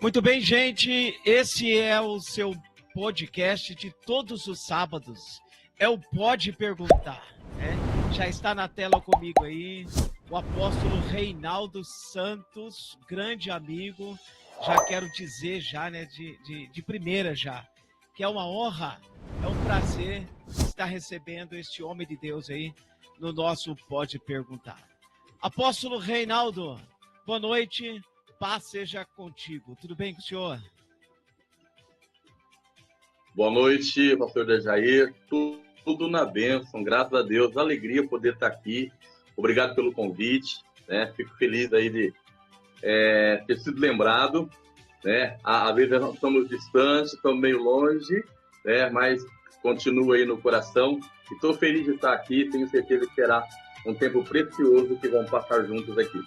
Muito bem, gente, esse é o seu podcast de todos os sábados, é o Pode Perguntar, né? Já está na tela comigo aí o apóstolo Reinaldo Santos, grande amigo, já quero dizer já, né, de primeira já, que é uma honra, é um prazer estar recebendo este homem de Deus aí no nosso Pode Perguntar. Apóstolo Reinaldo, boa noite. Paz seja contigo. Tudo bem com o senhor? Boa noite, pastor Dejair. Tudo na bênção, graças a Deus. Alegria poder estar aqui. Obrigado pelo convite, né? Fico feliz aí de ter sido lembrado, né? Às vezes nós estamos distantes, estamos meio longe, né? Mas continua aí no coração. E estou feliz de estar aqui. Tenho certeza que será um tempo precioso que vamos passar juntos aqui.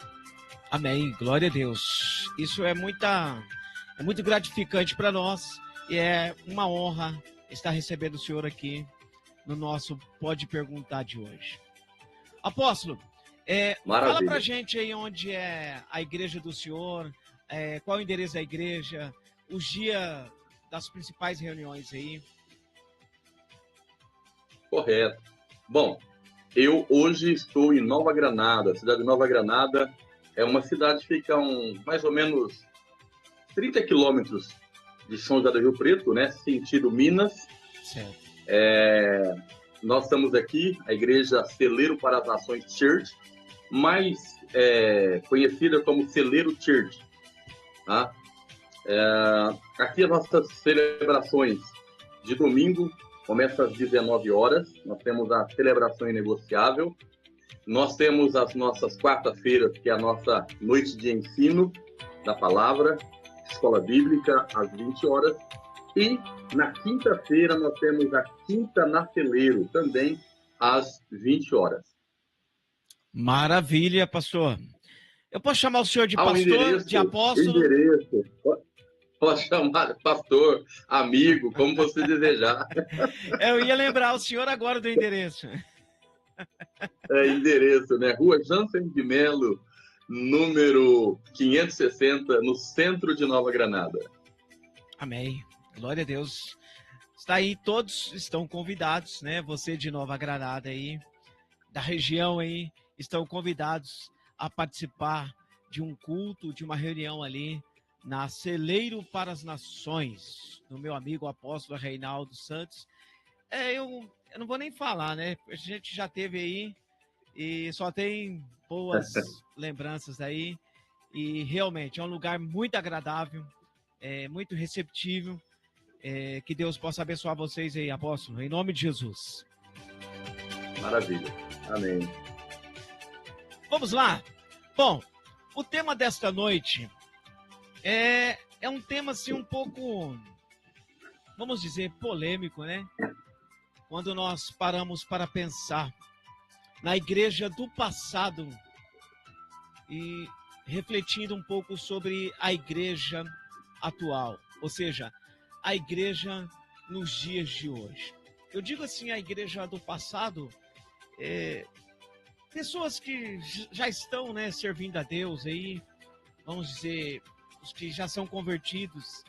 Amém, glória a Deus. Isso é muito gratificante para nós e é uma honra estar recebendo o senhor aqui no nosso Pode Perguntar de hoje. Apóstolo, fala pra gente aí onde é a igreja do senhor, qual é o endereço da igreja, os dias das principais reuniões aí. Correto. Bom, eu hoje estou em Nova Granada, a cidade de Nova Granada. É uma cidade que fica mais ou menos 30 quilômetros de São José do Rio Preto, né? Sentido Minas. Certo. Nós estamos aqui, a igreja Celeiro para as Nações Church, mais conhecida como Celeiro Church. Tá? Aqui as nossas celebrações de domingo começam às 19 horas. Nós temos a celebração inegociável. Nós temos as nossas quarta-feiras, que é a nossa noite de ensino da palavra, escola bíblica, às 20 horas. E na quinta-feira nós temos a Quinta na Celeiro, também às 20 horas. Maravilha, pastor. Eu posso chamar o senhor de pastor, de apóstolo? Endereço. Pode chamar de pastor, amigo, como você desejar. Eu ia lembrar o senhor agora do endereço. Endereço, né? Rua Jansen de Melo, número 560, no centro de Nova Granada. Amém. Glória a Deus. Está aí, todos estão convidados, né? Você de Nova Granada aí, da região aí, estão convidados a participar de um culto, de uma reunião ali na Celeiro para as Nações, do meu amigo apóstolo Reinaldo Santos. Eu não vou nem falar, né? A gente já teve aí e só tem boas lembranças aí. E realmente é um lugar muito agradável, muito receptível. Que Deus possa abençoar vocês aí, apóstolo, em nome de Jesus. Maravilha. Amém. Vamos lá. Bom, o tema desta noite é um tema assim um pouco, vamos dizer, polêmico, né? Quando nós paramos para pensar na igreja do passado e refletindo um pouco sobre a igreja atual, ou seja, a igreja nos dias de hoje. Eu digo assim, a igreja do passado, pessoas que já estão, né, servindo a Deus aí, vamos dizer, os que já são convertidos.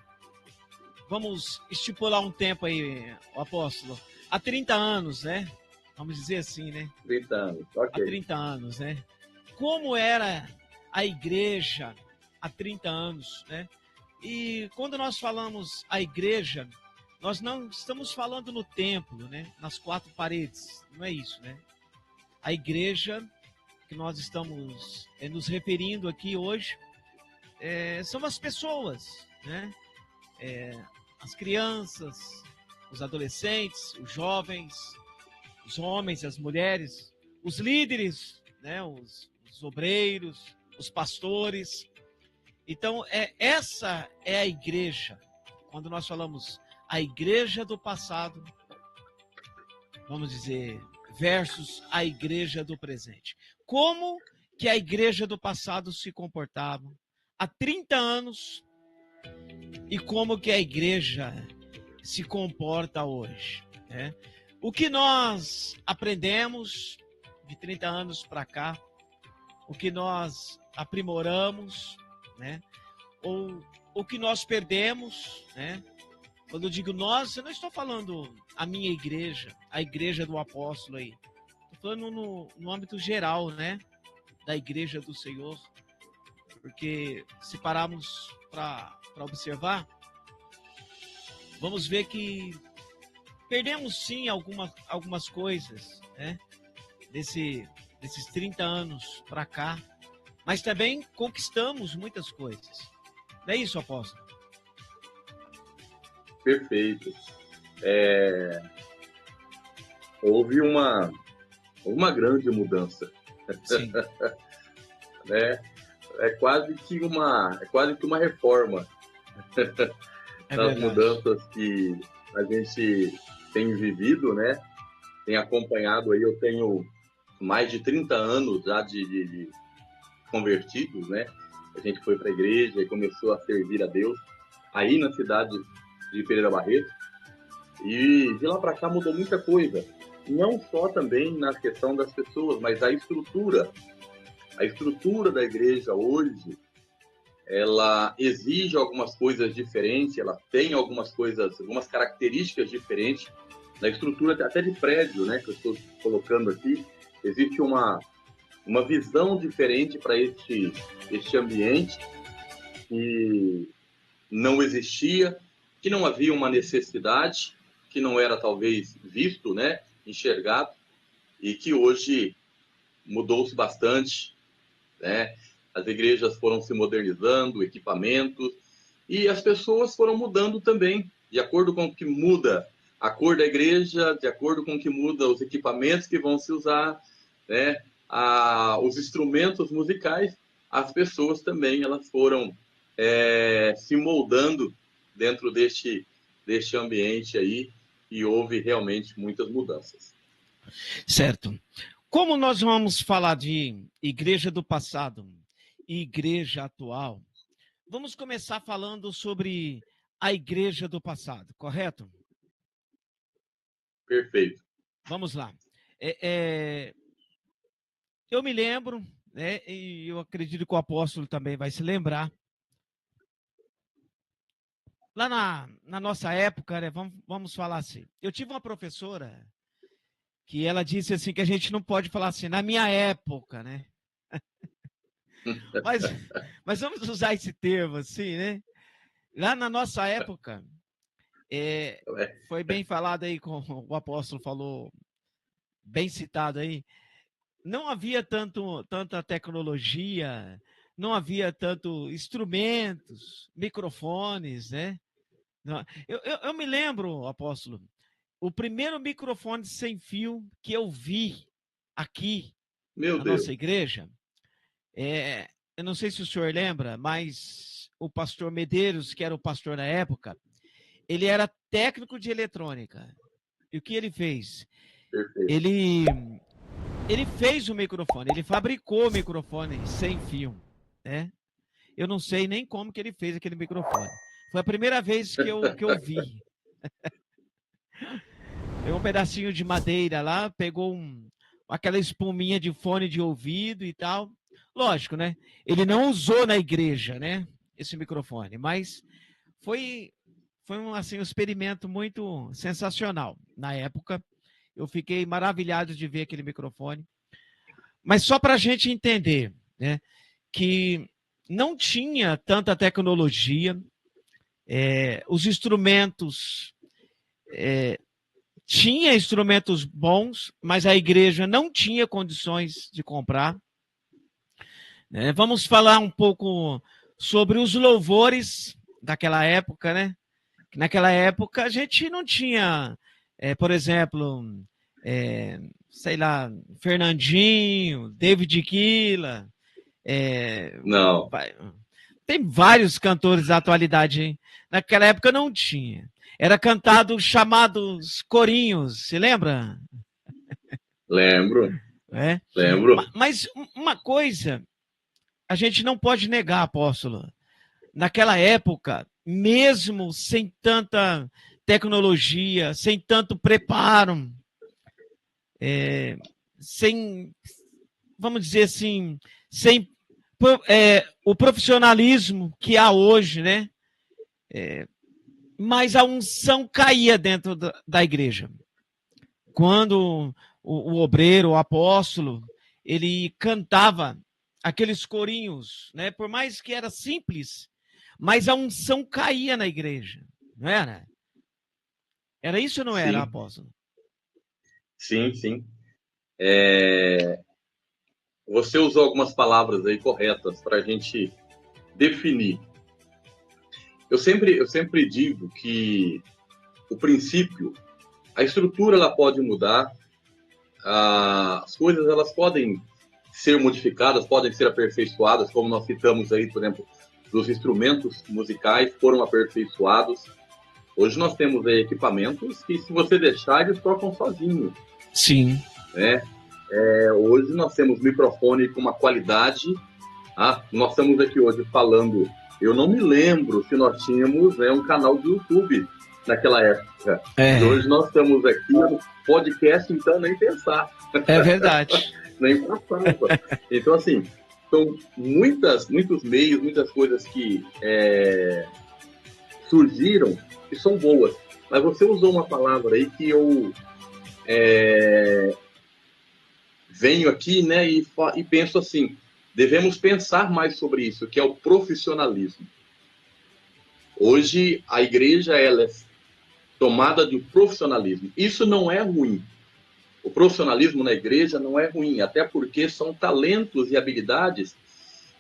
Vamos estipular um tempo aí, o apóstolo, há 30 anos, né? Vamos dizer assim, né? 30 anos, ok. Há 30 anos, né? Como era a igreja há 30 anos, né? E quando nós falamos a igreja, nós não estamos falando no templo, né? Nas quatro paredes, não é isso, né? A igreja que nós estamos nos referindo aqui hoje são as pessoas, né? As crianças, os adolescentes, os jovens, os homens, as mulheres, os líderes, né? Os obreiros, os pastores. Então, essa é a igreja. Quando nós falamos a igreja do passado, vamos dizer, versus a igreja do presente. Como que a igreja do passado se comportava há 30 anos e como que a igreja se comporta hoje, né? O que nós aprendemos de 30 anos para cá, o que nós aprimoramos, né? Ou o que nós perdemos, né? Quando eu digo nós, eu não estou falando a minha igreja, a igreja do apóstolo aí. Estou falando no âmbito geral, né? Da igreja do Senhor. Porque se pararmos para observar, vamos ver que perdemos sim algumas coisas, né? Desses 30 anos para cá, mas também conquistamos muitas coisas. Não é isso, apóstolo? Perfeito. Houve uma grande mudança. Sim. Né? É quase que uma reforma das mudanças que a gente tem vivido, né? Tem acompanhado aí, eu tenho mais de 30 anos já de convertidos, né? A gente foi para a igreja e começou a servir a Deus aí na cidade de Pereira Barreto. E de lá para cá mudou muita coisa. Não só também na questão das pessoas, mas a estrutura. A estrutura da igreja hoje, ela exige algumas coisas diferentes, ela tem algumas características diferentes. Na estrutura até de prédio, né, que eu estou colocando aqui, existe uma visão diferente para este ambiente que não existia, que não havia uma necessidade, que não era talvez visto, né, enxergado, e que hoje mudou-se bastante, né? As igrejas foram se modernizando, equipamentos, e as pessoas foram mudando também, de acordo com o que muda a cor da igreja, de acordo com o que muda os equipamentos que vão se usar, né? Os instrumentos musicais, as pessoas também elas foram se moldando dentro deste ambiente aí, e houve realmente muitas mudanças. Certo. Como nós vamos falar de igreja do passado e igreja atual, vamos começar falando sobre a igreja do passado, correto? Perfeito. Vamos lá. Eu me lembro, né, e eu acredito que o apóstolo também vai se lembrar. Lá na nossa época, né, vamos falar assim, eu tive uma professora que ela disse assim que a gente não pode falar assim, na minha época, né? Mas vamos usar esse termo assim, né? Lá na nossa época, foi bem falado aí, como o apóstolo falou, bem citado aí, não havia tanta tecnologia, não havia tanto instrumentos, microfones, né? Eu me lembro, apóstolo, o primeiro microfone sem fio que eu vi aqui na nossa igreja, eu não sei se o senhor lembra, mas o pastor Medeiros, que era o pastor na época, ele era técnico de eletrônica. E o que ele fez? Ele fez o microfone, ele fabricou o microfone sem fio, né? Eu não sei nem como que ele fez aquele microfone. Foi a primeira vez que eu vi. Pegou um pedacinho de madeira lá, pegou aquela espuminha de fone de ouvido e tal. Lógico, né? Ele não usou na igreja, né? Esse microfone, mas foi um experimento muito sensacional. Na época, eu fiquei maravilhado de ver aquele microfone. Mas só para a gente entender, né? Que não tinha tanta tecnologia, os instrumentos tinha instrumentos bons, mas a igreja não tinha condições de comprar. Vamos falar um pouco sobre os louvores daquela época, né? Naquela época a gente não tinha, por exemplo, sei lá, Fernandinho, David Quila. Não. Tem vários cantores da atualidade, hein? Naquela época não tinha. Era cantado chamados corinhos, se lembra? Lembro. Lembro. Mas uma coisa a gente não pode negar, apóstolo. Naquela época, mesmo sem tanta tecnologia, sem tanto preparo, sem, vamos dizer assim, sem o profissionalismo que há hoje, né? Mas a unção caía dentro da igreja. Quando o obreiro, o apóstolo, ele cantava aqueles corinhos, né? Por mais que era simples, mas a unção caía na igreja, não era? Era isso ou não era, Sim, apóstolo? sim, sim. Você usou algumas palavras aí corretas para a gente definir. Eu sempre digo que o princípio, a estrutura ela pode mudar, as coisas elas podem ser modificadas, podem ser aperfeiçoadas, como nós citamos aí, por exemplo, dos instrumentos musicais foram aperfeiçoados. Hoje nós temos aí equipamentos que, se você deixar, eles tocam sozinhos. Sim. Né? Hoje nós temos microfone com uma qualidade. Nós estamos aqui hoje falando. Eu não me lembro se nós tínhamos um canal do YouTube naquela época. E hoje nós estamos aqui no podcast, então nem pensar. É verdade. Nem passava. Então, assim, são muitos meios, muitas coisas que surgiram que são boas. Mas você usou uma palavra aí que eu venho aqui, né, e penso assim, devemos pensar mais sobre isso, que é o profissionalismo. Hoje, a igreja ela é tomada de profissionalismo. Isso não é ruim. O profissionalismo na igreja não é ruim, até porque são talentos e habilidades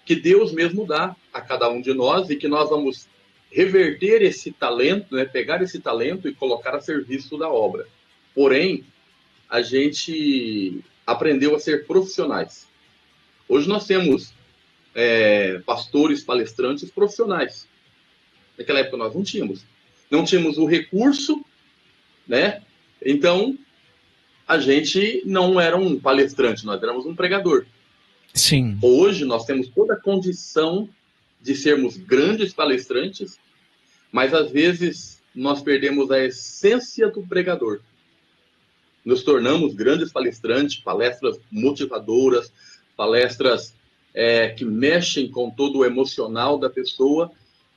que Deus mesmo dá a cada um de nós e que nós vamos reverter esse talento, né, pegar esse talento e colocar a serviço da obra. Porém, a gente aprendeu a ser profissionais. Hoje nós temos pastores, palestrantes profissionais. Naquela época nós não tínhamos. Não tínhamos o recurso, né? Então, a gente não era um palestrante, nós éramos um pregador. Sim. Hoje nós temos toda a condição de sermos grandes palestrantes, mas às vezes nós perdemos a essência do pregador. Nos tornamos grandes palestrantes, palestras motivadoras, palestras que mexem com todo o emocional da pessoa,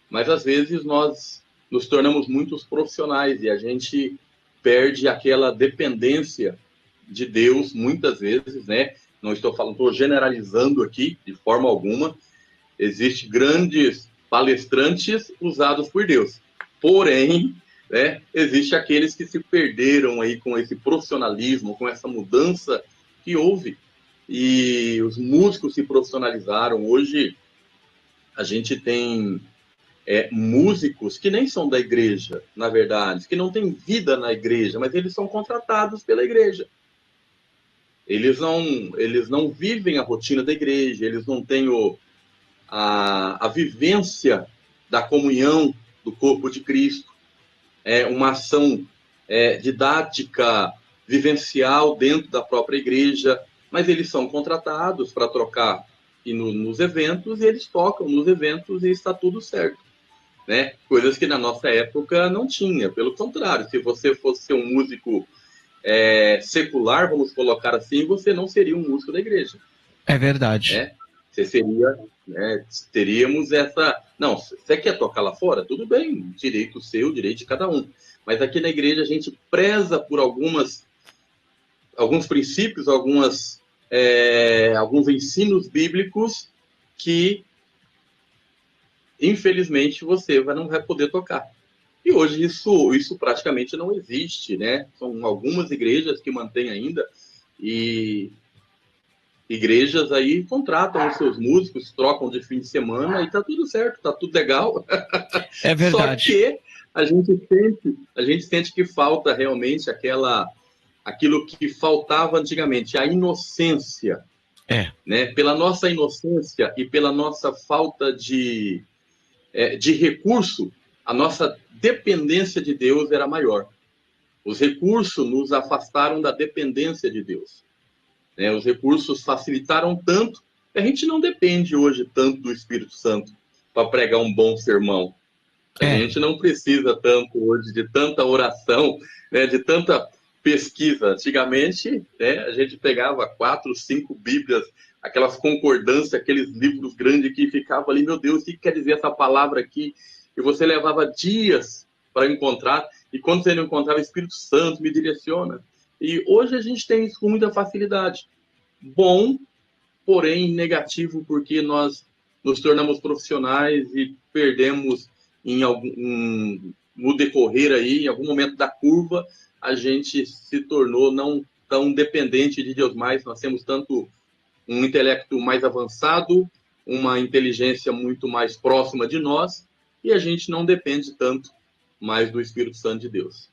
mas às vezes nós nos tornamos muitos profissionais e a gente perde aquela dependência de Deus, muitas vezes, né? Não estou generalizando aqui de forma alguma. Existem grandes palestrantes usados por Deus. Porém, né, existe aqueles que se perderam aí com esse profissionalismo, com essa mudança que houve. E os músicos se profissionalizaram. Hoje, a gente tem músicos que nem são da igreja, na verdade, que não têm vida na igreja, mas eles são contratados pela igreja. Eles não vivem a rotina da igreja, eles não têm a vivência da comunhão do corpo de Cristo, uma ação didática, vivencial dentro da própria igreja, mas eles são contratados para tocar nos eventos, e eles tocam nos eventos e está tudo certo. Né? Coisas que na nossa época não tinha, pelo contrário, se você fosse ser um músico secular, vamos colocar assim, você não seria um músico da igreja. É verdade. Você seria, teríamos essa... Não, você quer tocar lá fora? Tudo bem, direito seu, direito de cada um. Mas aqui na igreja a gente preza por alguns princípios, alguns ensinos bíblicos que, infelizmente, você não vai poder tocar. E hoje isso praticamente não existe, né? São algumas igrejas que mantêm ainda, e igrejas aí contratam os seus músicos, trocam de fim de semana e tá tudo certo, tá tudo legal. É verdade. Só que a gente sente que falta realmente aquilo que faltava antigamente, a inocência. Né? Pela nossa inocência e pela nossa falta de recurso, a nossa dependência de Deus era maior. Os recursos nos afastaram da dependência de Deus. Os recursos facilitaram tanto A gente não depende hoje tanto do Espírito Santo para pregar um bom sermão. A gente não precisa tanto hoje de tanta oração, né, de tanta pesquisa. Antigamente, né, a gente pegava 4, 5 Bíblias, aquelas concordâncias, aqueles livros grandes que ficavam ali, meu Deus, o que quer dizer essa palavra aqui? E você levava dias para encontrar, e quando você não encontrava, o Espírito Santo me direciona. E hoje a gente tem isso com muita facilidade. Bom, porém negativo, porque nós nos tornamos profissionais e perdemos no decorrer aí, em algum momento da curva, a gente se tornou não tão dependente de Deus mais. Nós temos tanto um intelecto mais avançado, uma inteligência muito mais próxima de nós, e a gente não depende tanto mais do Espírito Santo de Deus.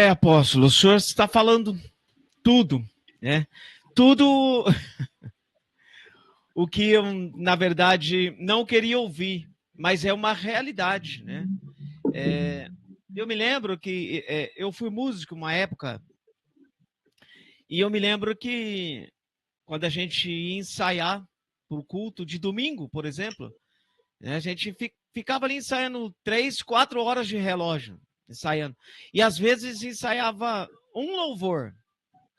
Apóstolo, o senhor está falando tudo, né? Tudo o que eu, na verdade, não queria ouvir, mas é uma realidade, né? Eu me lembro que eu fui músico uma época, e eu me lembro que quando a gente ia ensaiar para o culto de domingo, por exemplo, né, a gente ficava ali ensaiando 3, 4 horas de relógio, ensaiando. E às vezes ensaiava um louvor,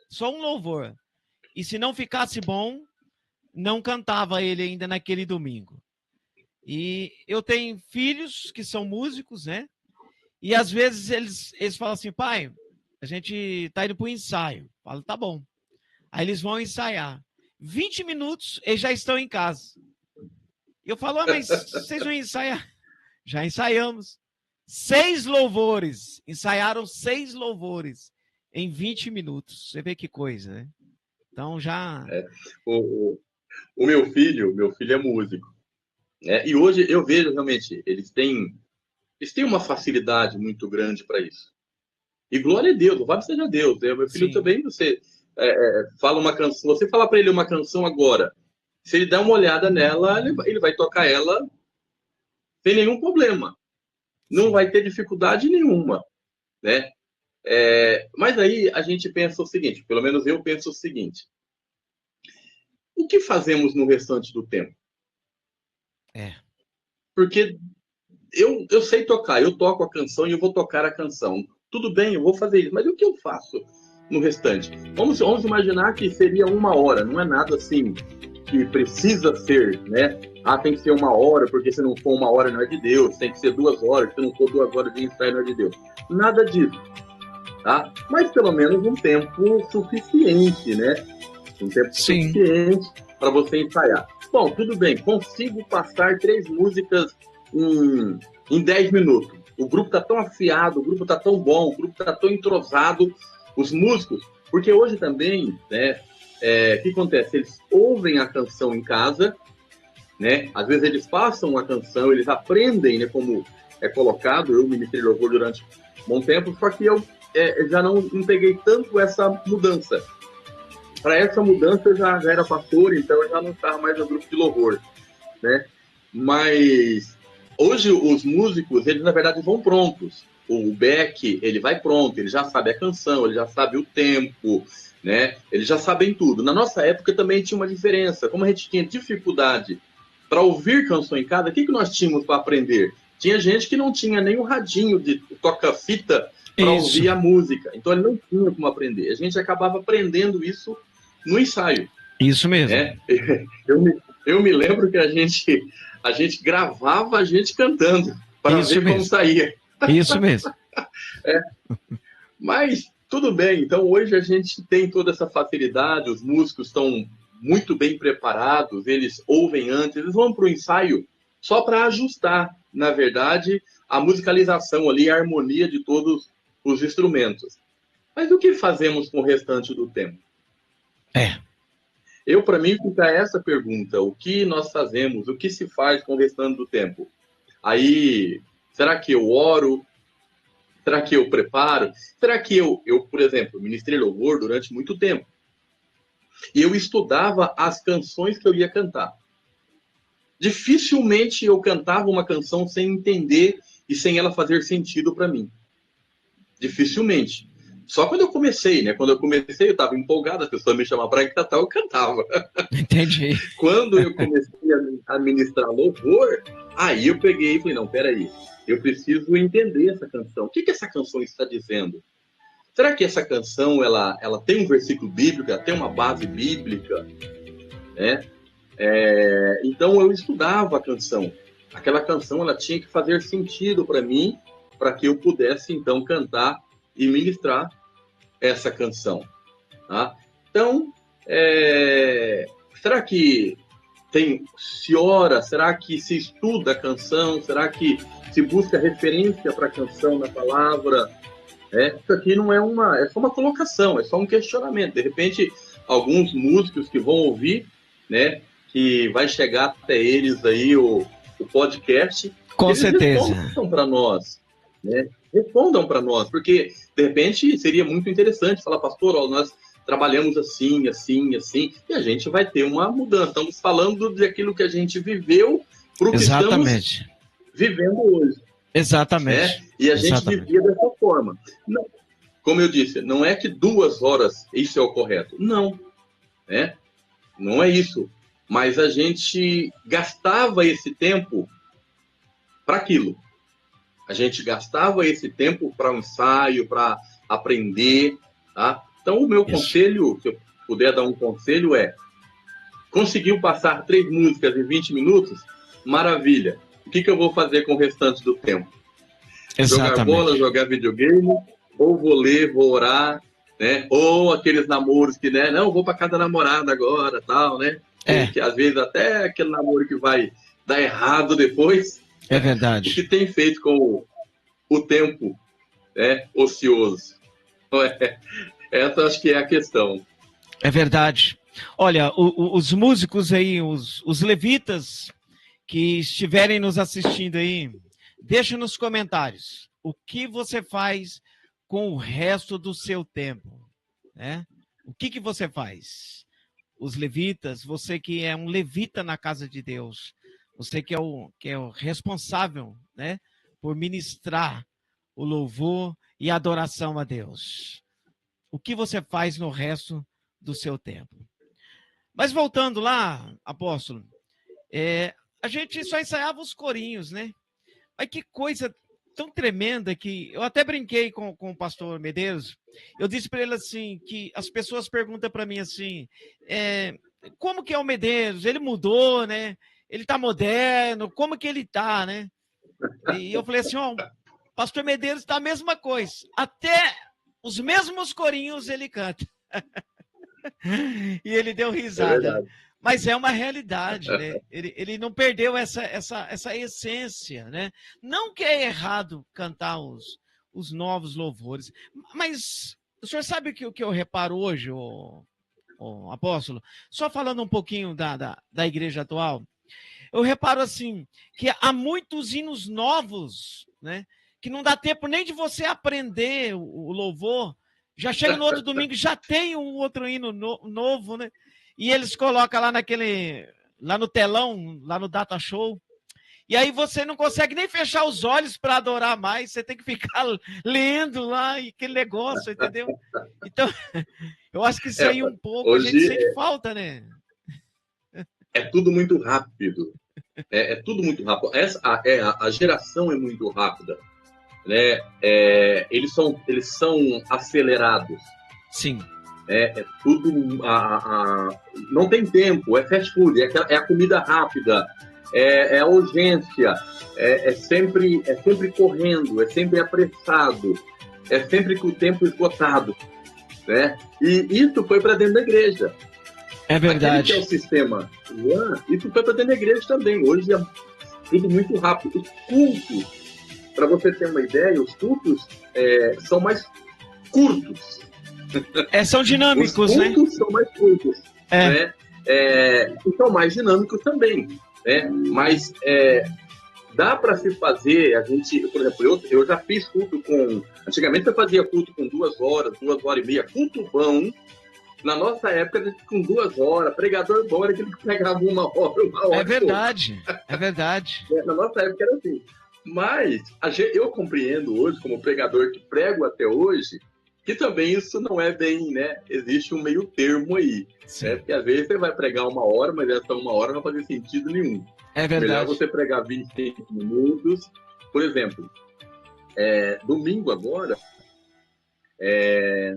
só um louvor. E se não ficasse bom, não cantava ele ainda naquele domingo. E eu tenho filhos que são músicos, né? E às vezes eles falam assim, pai, a gente tá indo para o ensaio. Eu falo, tá bom. Aí eles vão ensaiar. 20 minutos, eles já estão em casa. Eu falo, mas vocês vão ensaiar? Já ensaiamos. 6 louvores. Ensaiaram 6 louvores em 20 minutos. Você vê que coisa, né? Então já... O meu filho é músico. Né? E hoje eu vejo realmente, eles têm uma facilidade muito grande para isso. E glória a Deus, louvado seja Deus. Meu filho também, você fala uma canção, você fala para ele uma canção agora, se ele der uma olhada nela, ele vai tocar ela sem nenhum problema. Não vai ter dificuldade nenhuma, né? Mas aí a gente pensa o seguinte, pelo menos eu penso o seguinte, o que fazemos no restante do tempo? Porque eu sei tocar, eu toco a canção e eu vou tocar a canção. Tudo bem, eu vou fazer isso, mas o que eu faço no restante? Vamos imaginar que seria 1 hora, não é nada assim que precisa ser, né? Tem que ser 1 hora, porque se não for 1 hora não é de Deus, tem que ser 2 horas, se não for 2 horas de ensaio não é de Deus. Nada disso, tá? Mas pelo menos um tempo suficiente, né? Um tempo suficiente para você ensaiar. Bom, tudo bem, consigo passar 3 músicas em 10 minutos. O grupo está tão afiado, o grupo está tão bom, o grupo está tão entrosado, os músicos, porque hoje também, né, o que acontece? Eles ouvem a canção em casa, né? Às vezes eles passam a canção, eles aprendem, né, como é colocado. Eu ministrei louvor durante um bom tempo, só que eu já não peguei tanto essa mudança. Para essa mudança eu já era pastor, então eu já não estava mais no grupo de louvor, né? Mas hoje os músicos, eles na verdade vão prontos. O Beck, ele vai pronto, ele já sabe a canção, ele já sabe o tempo, né? Eles já sabem tudo. Na nossa época também tinha uma diferença. Como a gente tinha dificuldade para ouvir canção em casa, o que nós tínhamos para aprender? Tinha gente que não tinha nem um radinho de toca-fita para ouvir a música. Então ele não tinha como aprender. A gente acabava aprendendo isso no ensaio. Isso mesmo. Né? Eu me lembro que a gente gravava a gente cantando para ver como saía. Isso mesmo. Mas tudo bem, então hoje a gente tem toda essa facilidade, os músicos estão muito bem preparados, eles ouvem antes, eles vão para o ensaio só para ajustar, na verdade, a musicalização ali, a harmonia de todos os instrumentos. Mas o que fazemos com o restante do tempo? Para mim, fica essa pergunta, o que nós fazemos, o que se faz com o restante do tempo? Aí, será que eu oro? Será que eu preparo? Será que eu, por exemplo, ministrei louvor durante muito tempo? E eu estudava as canções que eu ia cantar. Dificilmente eu cantava uma canção sem entender e sem ela fazer sentido para mim. Dificilmente. só quando eu comecei, né? Quando eu comecei, eu estava empolgado, as pessoas me chamavam para cantar, eu cantava. Entendi. Quando eu comecei a ministrar louvor, aí eu peguei e falei, não, peraí, eu preciso entender essa canção. O que essa canção está dizendo? Será que essa canção, ela tem um versículo bíblico, ela tem uma base bíblica? Né? Então eu estudava a canção. Aquela canção, ela tinha que fazer sentido para mim, para que eu pudesse, então, cantar e ministrar essa canção. Tá? Então, será que se ora? Será que se estuda a canção? Será que se busca referência para a canção na palavra? Isso aqui não é só uma colocação, é só um questionamento. De repente, alguns músicos que vão ouvir, né, que vai chegar até eles aí o podcast, com eles certeza respondam para nós, né? Respondam para nós, porque de repente seria muito interessante falar, pastor, ó, nós trabalhamos assim, assim, assim, e a gente vai ter uma mudança. Estamos falando daquilo que a gente viveu para o que estamos vivendo hoje. Exatamente. Né? E a gente vivia dessa forma. Não, como eu disse, não é que 2 horas isso é o correto. Não. Né? Não é isso. Mas a gente gastava esse tempo para aquilo. A gente gastava esse tempo para um ensaio, para aprender. Tá? Então, o meu conselho, se eu puder dar um conselho, conseguiu passar 3 músicas em 20 minutos? Maravilha. O que eu vou fazer com o restante do tempo? Exatamente. Jogar bola, jogar videogame, ou vou ler, vou orar, né? Ou aqueles namoros que, né? Não, vou para casa da namorada agora, tal, né? Que às vezes até aquele namoro que vai dar errado depois. É verdade. O que tem feito com o tempo ocioso? Essa acho que é a questão. É verdade. Olha, os músicos aí, os levitas que estiverem nos assistindo aí, deixa nos comentários o que você faz com o resto do seu tempo, né? O que você faz? Os levitas, você que é um levita na casa de Deus, você que é o responsável, né, por ministrar o louvor e a adoração a Deus. O que você faz no resto do seu tempo? Mas voltando lá, apóstolo, a gente só ensaiava os corinhos, né? Mas que coisa tão tremenda que... Eu até brinquei com o pastor Medeiros. Eu disse para ele assim, que as pessoas perguntam para mim assim, como que é o Medeiros? Ele mudou, né? Ele tá moderno, como que ele tá, né? E eu falei assim, ó, pastor Medeiros tá a mesma coisa. Até os mesmos corinhos ele canta. E ele deu risada. Mas é uma realidade, né? Ele não perdeu essa essência, né? Não que é errado cantar os novos louvores, mas o senhor sabe o que eu reparo hoje, o apóstolo? Só falando um pouquinho da igreja atual, eu reparo assim, que há muitos hinos novos, né? Que não dá tempo nem de você aprender o louvor, já chega no outro domingo, já tem um outro hino novo, né? E eles colocam lá no telão, lá no Data Show. E aí você não consegue nem fechar os olhos para adorar mais, você tem que ficar lendo lá e aquele negócio, entendeu? Então, eu acho que isso aí um pouco hoje, a gente sente falta, né? É tudo muito rápido. É tudo muito rápido. A geração é muito rápida. Né? Eles são acelerados. Sim. Tudo. Não tem tempo, é fast food, é a comida rápida, é a urgência, é sempre correndo, é sempre apressado, é sempre com o tempo esgotado. Né? E isso foi para dentro da igreja. É verdade. Aquele que é o sistema. Isso foi para dentro da igreja também. Hoje é tudo muito rápido. Os cultos, para você ter uma ideia, os cultos são mais curtos. São dinâmicos, né? Os cultos são mais curtos. Né? E são mais dinâmicos também. Né? Mas dá para se fazer, por exemplo, eu já fiz culto antigamente eu fazia culto com 2 horas, 2 horas e meia, culto bom. Na nossa época, com 2 horas, pregador bom era aquele que pregava 1 hora, 1 hora. É verdade, é verdade. Na nossa época era assim. Mas eu compreendo hoje, como pregador que prego até hoje, Que também isso não é bem, né? Existe um meio termo aí. Né? Porque às vezes você vai pregar 1 hora, mas essa 1 hora não vai fazer sentido nenhum. É verdade. Melhor você pregar 25 minutos. Por exemplo, domingo agora,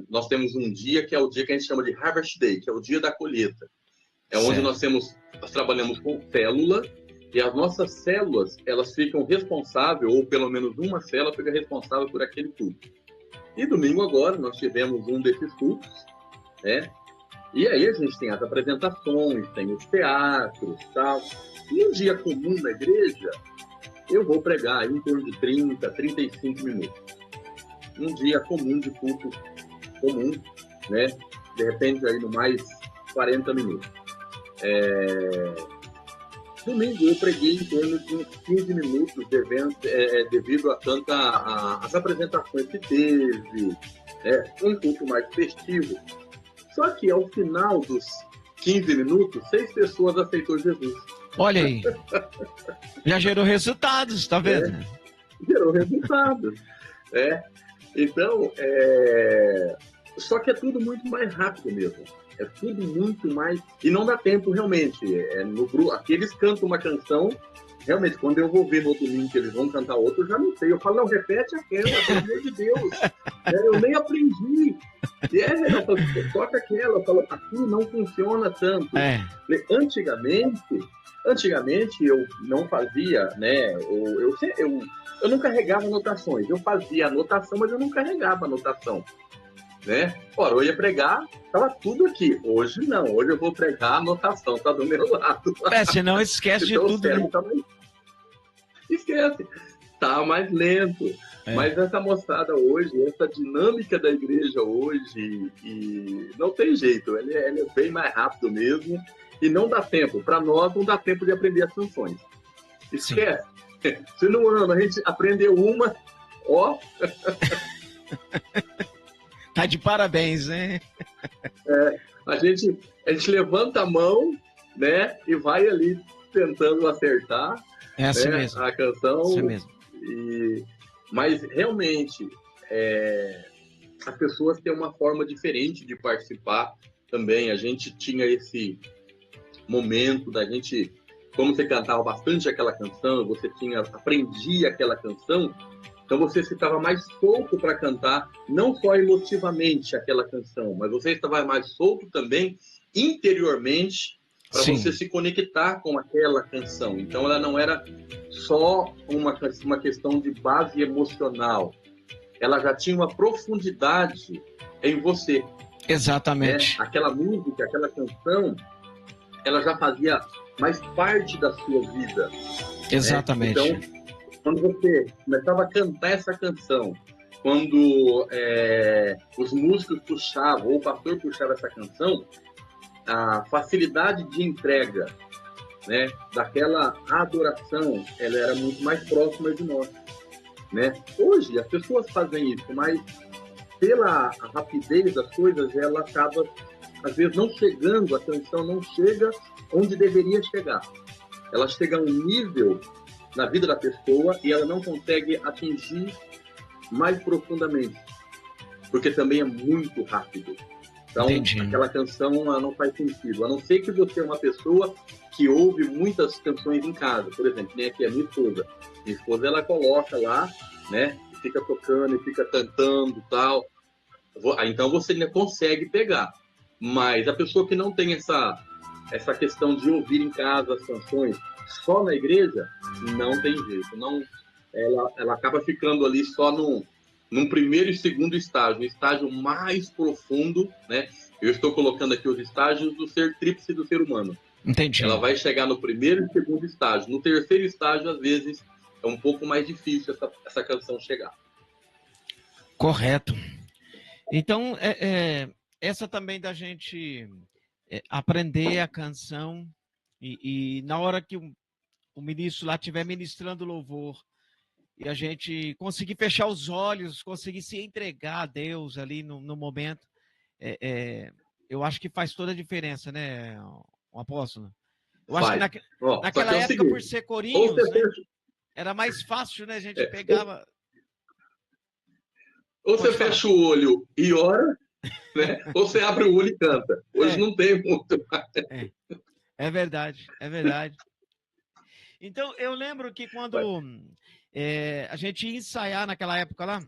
nós temos um dia que é o dia que a gente chama de Harvest Day, que é o dia da colheita. É onde nós trabalhamos com célula, e as nossas células, elas ficam responsáveis, ou pelo menos uma célula fica responsável por aquele culto. E domingo agora nós tivemos um desses cultos, né? E aí a gente tem as apresentações, tem os teatros e tal. E um dia comum na igreja, eu vou pregar aí em torno de 30, 35 minutos. Um dia comum de culto comum, né? De repente aí no mais 40 minutos. Domingo eu preguei em torno de uns 15 minutos devido a as apresentações que teve, um culto mais festivo. Só que ao final dos 15 minutos, 6 pessoas aceitou Jesus. Olha aí. Já gerou resultados, tá vendo? Gerou resultados. Então, só que é tudo muito mais rápido mesmo. É tudo muito mais... E não dá tempo, realmente. No grupo, aqui eles cantam uma canção, realmente, quando eu vou ver no outro domingo que eles vão cantar outra, eu já não sei. Eu falo, não, repete aquela, pelo amor de Deus. Eu nem aprendi. Eu falo, toca aquela. Eu falo, aqui não funciona tanto. Antigamente eu não fazia, né? Eu não carregava anotações. Eu fazia anotação, mas eu não carregava anotação. Né? Ora, eu ia pregar, estava tudo aqui. Hoje não, hoje eu vou pregar, a anotação está do meu lado. Senão esquece então, de tudo. Né? Esquece, tá mais lento. Mas essa moçada hoje, essa dinâmica da igreja hoje, e não tem jeito, ele é bem mais rápido mesmo, e não dá tempo. Para nós, não dá tempo de aprender as canções. Esquece. Sim. Se no ano a gente aprendeu uma, ó... Tá de parabéns, né? A gente levanta a mão, né? E vai ali tentando acertar assim mesmo. A canção. Assim mesmo. Mas realmente as pessoas têm uma forma diferente de participar também. A gente tinha esse momento da gente, como você cantava bastante aquela canção, você aprendia aquela canção. Então você estava mais solto para cantar, não só emotivamente aquela canção, mas você estava mais solto também interiormente para você se conectar com aquela canção. Então ela não era só uma questão de base emocional, ela já tinha uma profundidade em você. Exatamente. Aquela música, aquela canção, ela já fazia mais parte da sua vida. Exatamente. Então, quando você começava a cantar essa canção, quando os músicos puxavam, ou o pastor puxava essa canção, a facilidade de entrega, né, daquela adoração, ela era muito mais próxima de nós. Né? Hoje, as pessoas fazem isso, mas pela rapidez das coisas, ela acaba, às vezes, não chegando, a canção não chega onde deveria chegar. Ela chega a um nível na vida da pessoa e ela não consegue atingir mais profundamente, porque também é muito rápido. Então, aquela canção ela não faz sentido, a não ser que você é uma pessoa que ouve muitas canções em casa, por exemplo, nem aqui a minha esposa. Minha esposa, ela coloca lá, né, e fica tocando e fica cantando e tal. Então, você ainda consegue pegar. Mas a pessoa que não tem essa questão de ouvir em casa as canções só na igreja, não tem jeito. Não, ela acaba ficando ali só num primeiro e segundo estágio, um estágio mais profundo, né? Eu estou colocando aqui os estágios do ser tríplice do ser humano. Entendi. Ela vai chegar no primeiro e segundo estágio. No terceiro estágio, às vezes, é um pouco mais difícil essa canção chegar. Correto. Então, essa também da gente aprender a canção e na hora que o ministro lá estiver ministrando louvor e a gente conseguir fechar os olhos, conseguir se entregar a Deus ali no momento, eu acho que faz toda a diferença, né, o apóstolo? Eu acho que naquela época, por ser corinhos, né, era mais fácil, né, a gente pegava... Ou você fecha o olho e ora, né? Ou você abre o olho e canta. Hoje não tem muito. É verdade, é verdade. Então, eu lembro que quando a gente ia ensaiar naquela época lá,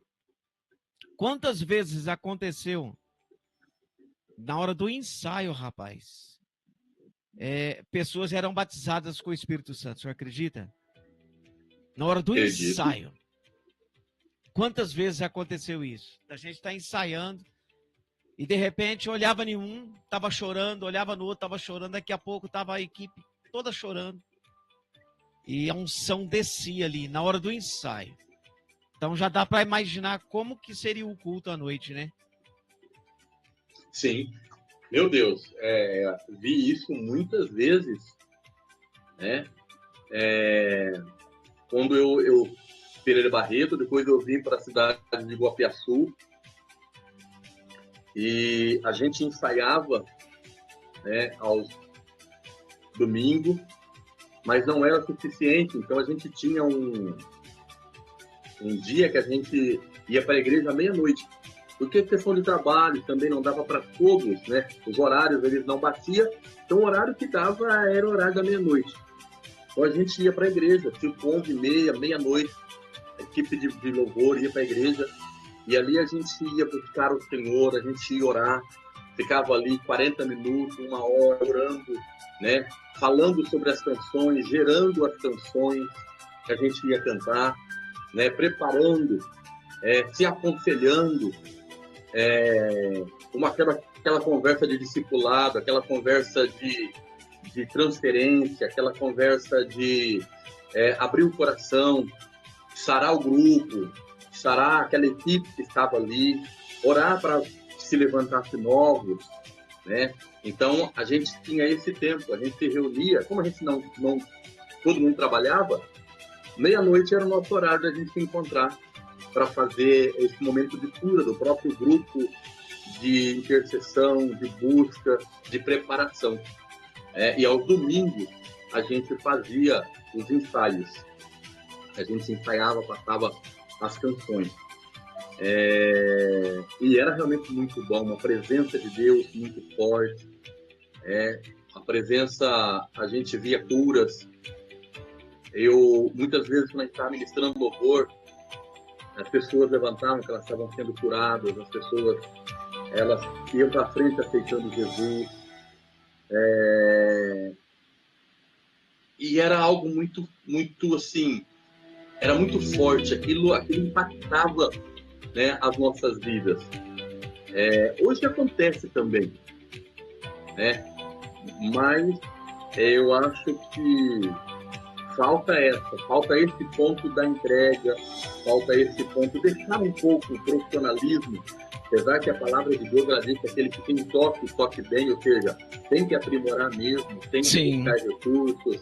quantas vezes aconteceu na hora do ensaio, rapaz? Pessoas eram batizadas com o Espírito Santo, o senhor acredita? Na hora do ensaio. Quantas vezes aconteceu isso? A gente está ensaiando e de repente olhava em um, estava chorando, olhava no outro, estava chorando, daqui a pouco estava a equipe toda chorando. E a unção descia ali na hora do ensaio. Então já dá para imaginar como que seria o culto à noite, né? Sim. Meu Deus, vi isso muitas vezes, né? Quando eu Pereira Barreto, depois eu vim para a cidade de Iguapiaçu e a gente ensaiava, né, aos domingos, mas não era suficiente, então a gente tinha um dia que a gente ia para a igreja à meia-noite, porque questão de trabalho também não dava para todos, né? Os horários eles não batiam, então o horário que dava era o horário da meia-noite. Então a gente ia para a igreja, tipo 11h30, meia-noite, a equipe de louvor ia para a igreja, e ali a gente ia buscar o Senhor, a gente ia orar, ficava ali 40 minutos, 1 hora orando, né? Falando sobre as canções, gerando as canções que a gente ia cantar, né? Preparando, se aconselhando, aquela conversa de discipulado, aquela conversa de transferência, aquela conversa de abrir o coração, sarar o grupo, sarar aquela equipe que estava ali, orar para se levantasse novos, né? Então, a gente tinha esse tempo, a gente se reunia, como a gente não todo mundo trabalhava, meia-noite era o nosso horário da gente se encontrar para fazer esse momento de cura do próprio grupo, de intercessão, de busca, de preparação. E ao domingo, a gente fazia os ensaios. A gente ensaiava, passava as canções. E era realmente muito bom, uma presença de Deus muito forte. A presença, a gente via curas. Muitas vezes, quando a gente estava ministrando louvor, as pessoas levantavam que elas estavam sendo curadas, as pessoas elas iam para frente aceitando Jesus. E era algo muito, muito assim, era muito forte, aquilo impactava, né, as nossas vidas. Hoje acontece também, né? Mas eu acho que falta esse ponto da entrega, falta esse ponto, deixar um pouco o profissionalismo, apesar que a palavra de Deus ela diz que aquele que tem toque bem, ou seja, tem que aprimorar mesmo, tem que buscar recursos,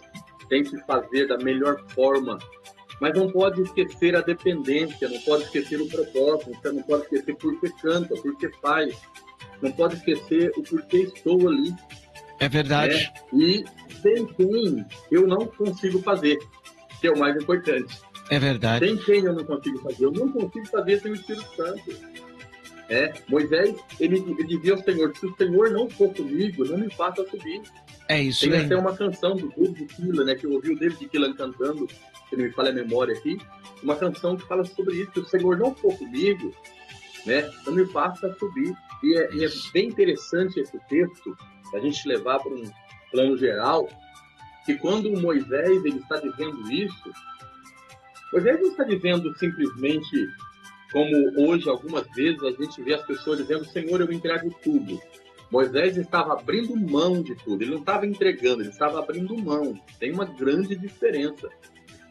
tem que fazer da melhor forma, mas não pode esquecer a dependência, não pode esquecer o propósito, você não pode esquecer porque canta, porque faz, não pode esquecer o porquê estou ali. É verdade. E sem quem eu não consigo fazer, que é o mais importante. É verdade. Sem quem eu não consigo fazer? Eu não consigo fazer sem o Espírito Santo. Moisés, ele dizia ao Senhor, se o Senhor não for comigo, não me faça subir. É isso. Tem até uma canção do David Keelan, né, que eu ouvi o David Keelan cantando, se não me falha a memória aqui, uma canção que fala sobre isso, se o Senhor não for comigo, né, não me faça subir. E é bem interessante esse texto, a gente levar para um plano geral, que quando Moisés ele está dizendo isso, Moisés não está dizendo simplesmente como hoje algumas vezes a gente vê as pessoas dizendo, Senhor, eu entrego tudo. Moisés estava abrindo mão de tudo, ele não estava entregando, ele estava abrindo mão. Tem uma grande diferença.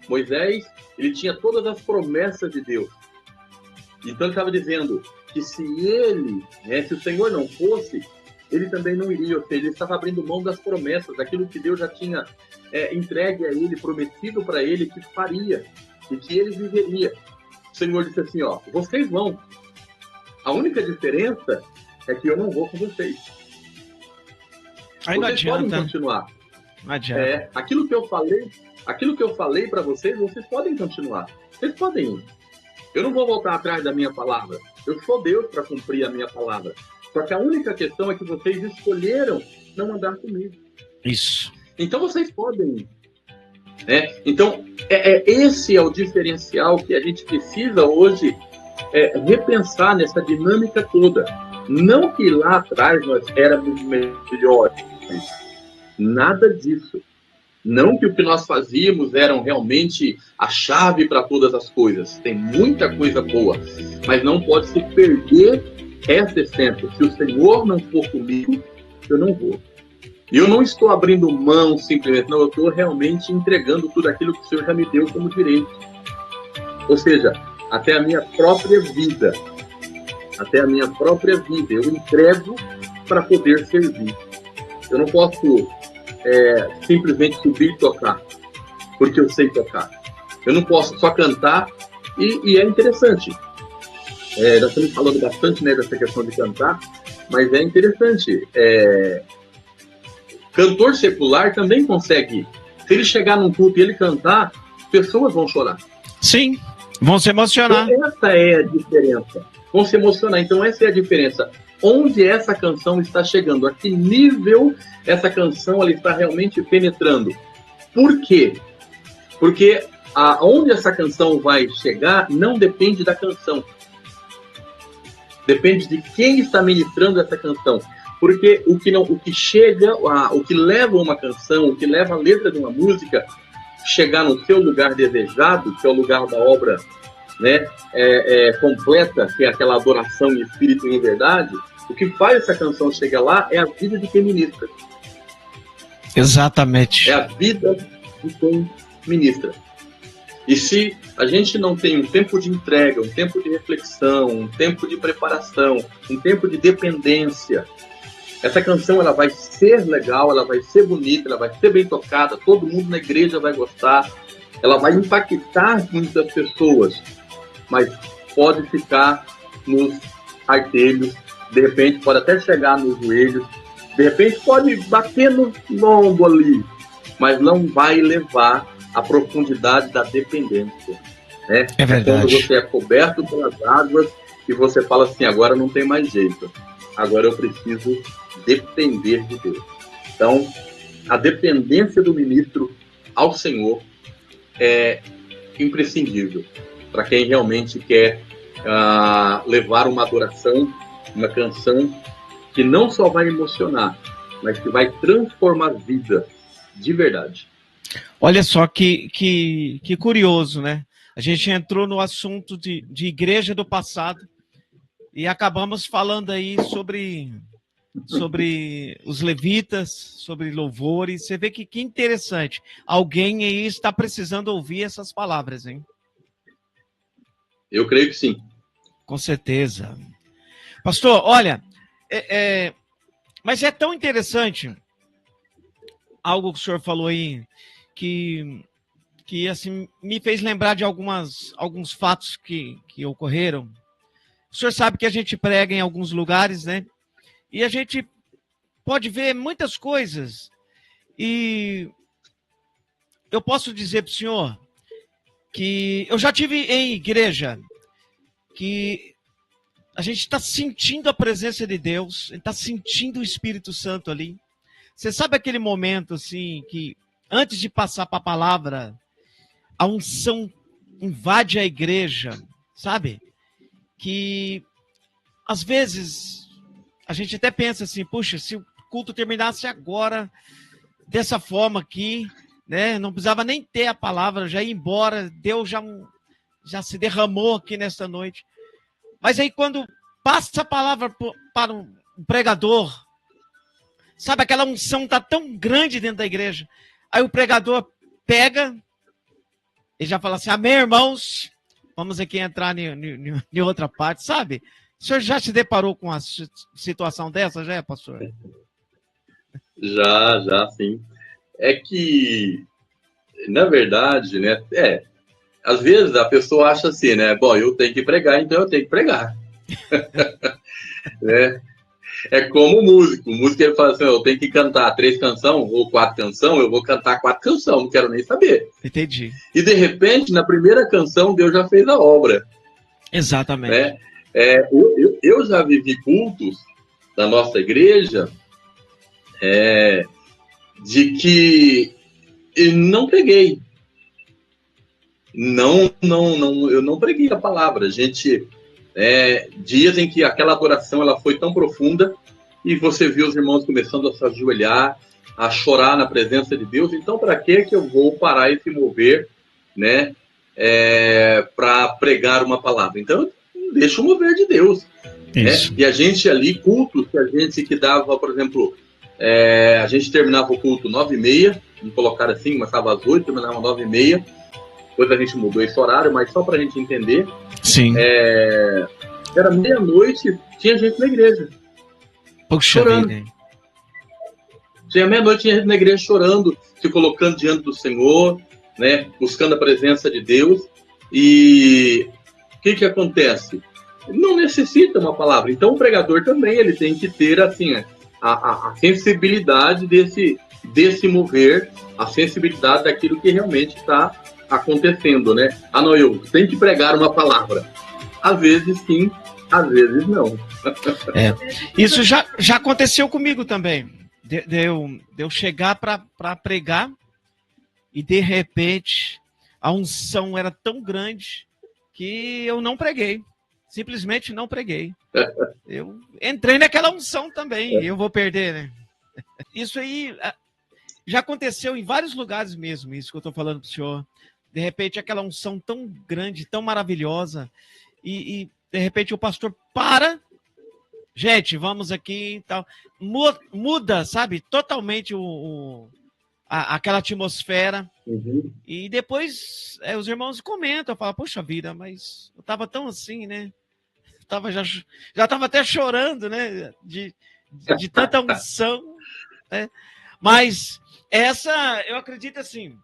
Moisés, ele tinha todas as promessas de Deus. Então ele estava dizendo que se o Senhor não fosse, ele também não iria, ou seja, ele estava abrindo mão das promessas, daquilo que Deus já tinha entregue a ele, prometido para ele que faria e que ele viveria. O Senhor disse assim, vocês vão. A única diferença é que eu não vou com vocês. Aí não adianta. Podem continuar. Não adianta. Aquilo que eu falei para vocês podem continuar. Vocês podem ir. Eu não vou voltar atrás da minha palavra. Eu sou Deus para cumprir a minha palavra. Só que a única questão é que vocês escolheram não andar comigo. Isso. Então vocês podem. Né? Então, esse é o diferencial que a gente precisa hoje repensar nessa dinâmica toda. Não que lá atrás nós éramos melhores. Nada disso. Não que o que nós fazíamos eram realmente a chave para todas as coisas. Tem muita coisa boa, mas não pode se perder essa essência. Se o Senhor não for comigo, eu não vou. E eu não estou abrindo mão simplesmente, não, eu estou realmente entregando tudo aquilo que o Senhor já me deu como direito. Ou seja, até a minha própria vida. Até a minha própria vida. Eu entrego para poder servir. Eu não posso simplesmente subir e tocar, porque eu sei tocar. Eu não posso só cantar, e é interessante. Nós estamos falando bastante, né, dessa questão de cantar, mas é interessante. Cantor secular também consegue. Se ele chegar num culto e ele cantar, pessoas vão chorar. Sim, vão se emocionar. Então, essa é a diferença. Vão se emocionar. Então, essa é a diferença. Onde essa canção está chegando? A que nível essa canção ela está realmente penetrando? Por quê? Porque onde essa canção vai chegar não depende da canção. Depende de quem está ministrando essa canção. Porque o que chega, o que leva uma canção, o que leva a letra de uma música chegar no seu lugar desejado, que é o lugar da obra, né, completa, que é aquela adoração em espírito e em verdade, o que faz essa canção chegar lá é a vida de quem ministra. Exatamente. É a vida de quem ministra. E se a gente não tem um tempo de entrega, um tempo de reflexão, um tempo de preparação, um tempo de dependência, essa canção ela vai ser legal, ela vai ser bonita, ela vai ser bem tocada, todo mundo na igreja vai gostar, ela vai impactar muitas pessoas, mas pode ficar nos artelhos, de repente pode até chegar nos joelhos, de repente pode bater no lombo ali, mas não vai levar à profundidade da dependência. Né? É verdade. Quando você é coberto pelas águas e você fala assim, agora não tem mais jeito, agora eu preciso depender de Deus. Então, a dependência do ministro ao Senhor é imprescindível para quem realmente quer levar uma adoração, uma canção que não só vai emocionar, mas que vai transformar a vida de verdade. Olha só que curioso, né? A gente entrou no assunto de igreja do passado e acabamos falando aí sobre os levitas, sobre louvores. Você vê que interessante. Alguém aí está precisando ouvir essas palavras, hein? Eu creio que sim. Com certeza. Pastor, olha, mas é tão interessante algo que o senhor falou aí, que assim, me fez lembrar de alguns fatos que ocorreram. O senhor sabe que a gente prega em alguns lugares, né? E a gente pode ver muitas coisas. E eu posso dizer para o senhor que eu já tive em igreja que a gente está sentindo a presença de Deus, está sentindo o Espírito Santo ali. Você sabe aquele momento assim que antes de passar para a palavra, a unção invade a igreja, sabe? Que às vezes a gente até pensa assim, puxa, se o culto terminasse agora, dessa forma aqui, né? Não precisava nem ter a palavra, já ia embora, Deus já se derramou aqui nesta noite. Mas aí quando passa a palavra para um pregador, sabe, aquela unção está tão grande dentro da igreja, aí o pregador pega e já fala assim, amém, irmãos, vamos aqui entrar em outra parte, sabe? O senhor já se deparou com uma situação dessa, já, pastor? Já, sim. É que, na verdade, né, às vezes a pessoa acha assim, né, bom, eu tenho que pregar, então eu tenho que pregar. Né? É como o músico ele fala assim, eu tenho que cantar 3 canções ou 4 canções, eu vou cantar 4 canções, não quero nem saber. Entendi. E de repente, na primeira canção, Deus já fez a obra. Exatamente. Né? Eu já vivi cultos da nossa igreja de que eu não preguei. Eu não preguei a palavra. Dias em que aquela adoração ela foi tão profunda e você viu os irmãos começando a se ajoelhar, a chorar na presença de Deus. Então, para que eu vou parar e se mover, né, para pregar uma palavra? Então, deixa o mover de Deus. Né? E a gente ali, cultos que dava, por exemplo, a gente terminava o culto 9h30, vamos colocar assim, começava às 8h, terminava 9h30. Depois a gente mudou esse horário, mas só para a gente entender. Sim. Era meia-noite, tinha gente na igreja. Puxa chorando. vida. Tinha meia-noite, tinha gente na igreja chorando, se colocando diante do Senhor, né, buscando a presença de Deus. E o que acontece? Não necessita uma palavra. Então o pregador também ele tem que ter assim, a sensibilidade desse mover, a sensibilidade daquilo que realmente está acontecendo, né? Não, eu tenho que pregar uma palavra. Às vezes sim, às vezes não. Isso já aconteceu comigo também. De eu chegar para pregar e de repente a unção era tão grande que eu não preguei. Simplesmente não preguei. Eu entrei naquela unção também. Eu vou perder, né? Isso aí já aconteceu em vários lugares mesmo, isso que eu estou falando para o senhor. De repente, aquela unção tão grande, tão maravilhosa, e de repente o pastor para. Gente, vamos aqui e tal. Muda, sabe? Totalmente aquela atmosfera. Uhum. E depois os irmãos comentam, falam, poxa vida, mas eu estava tão assim, né? Já estava até chorando, né? De tanta unção. Né? Mas eu acredito assim,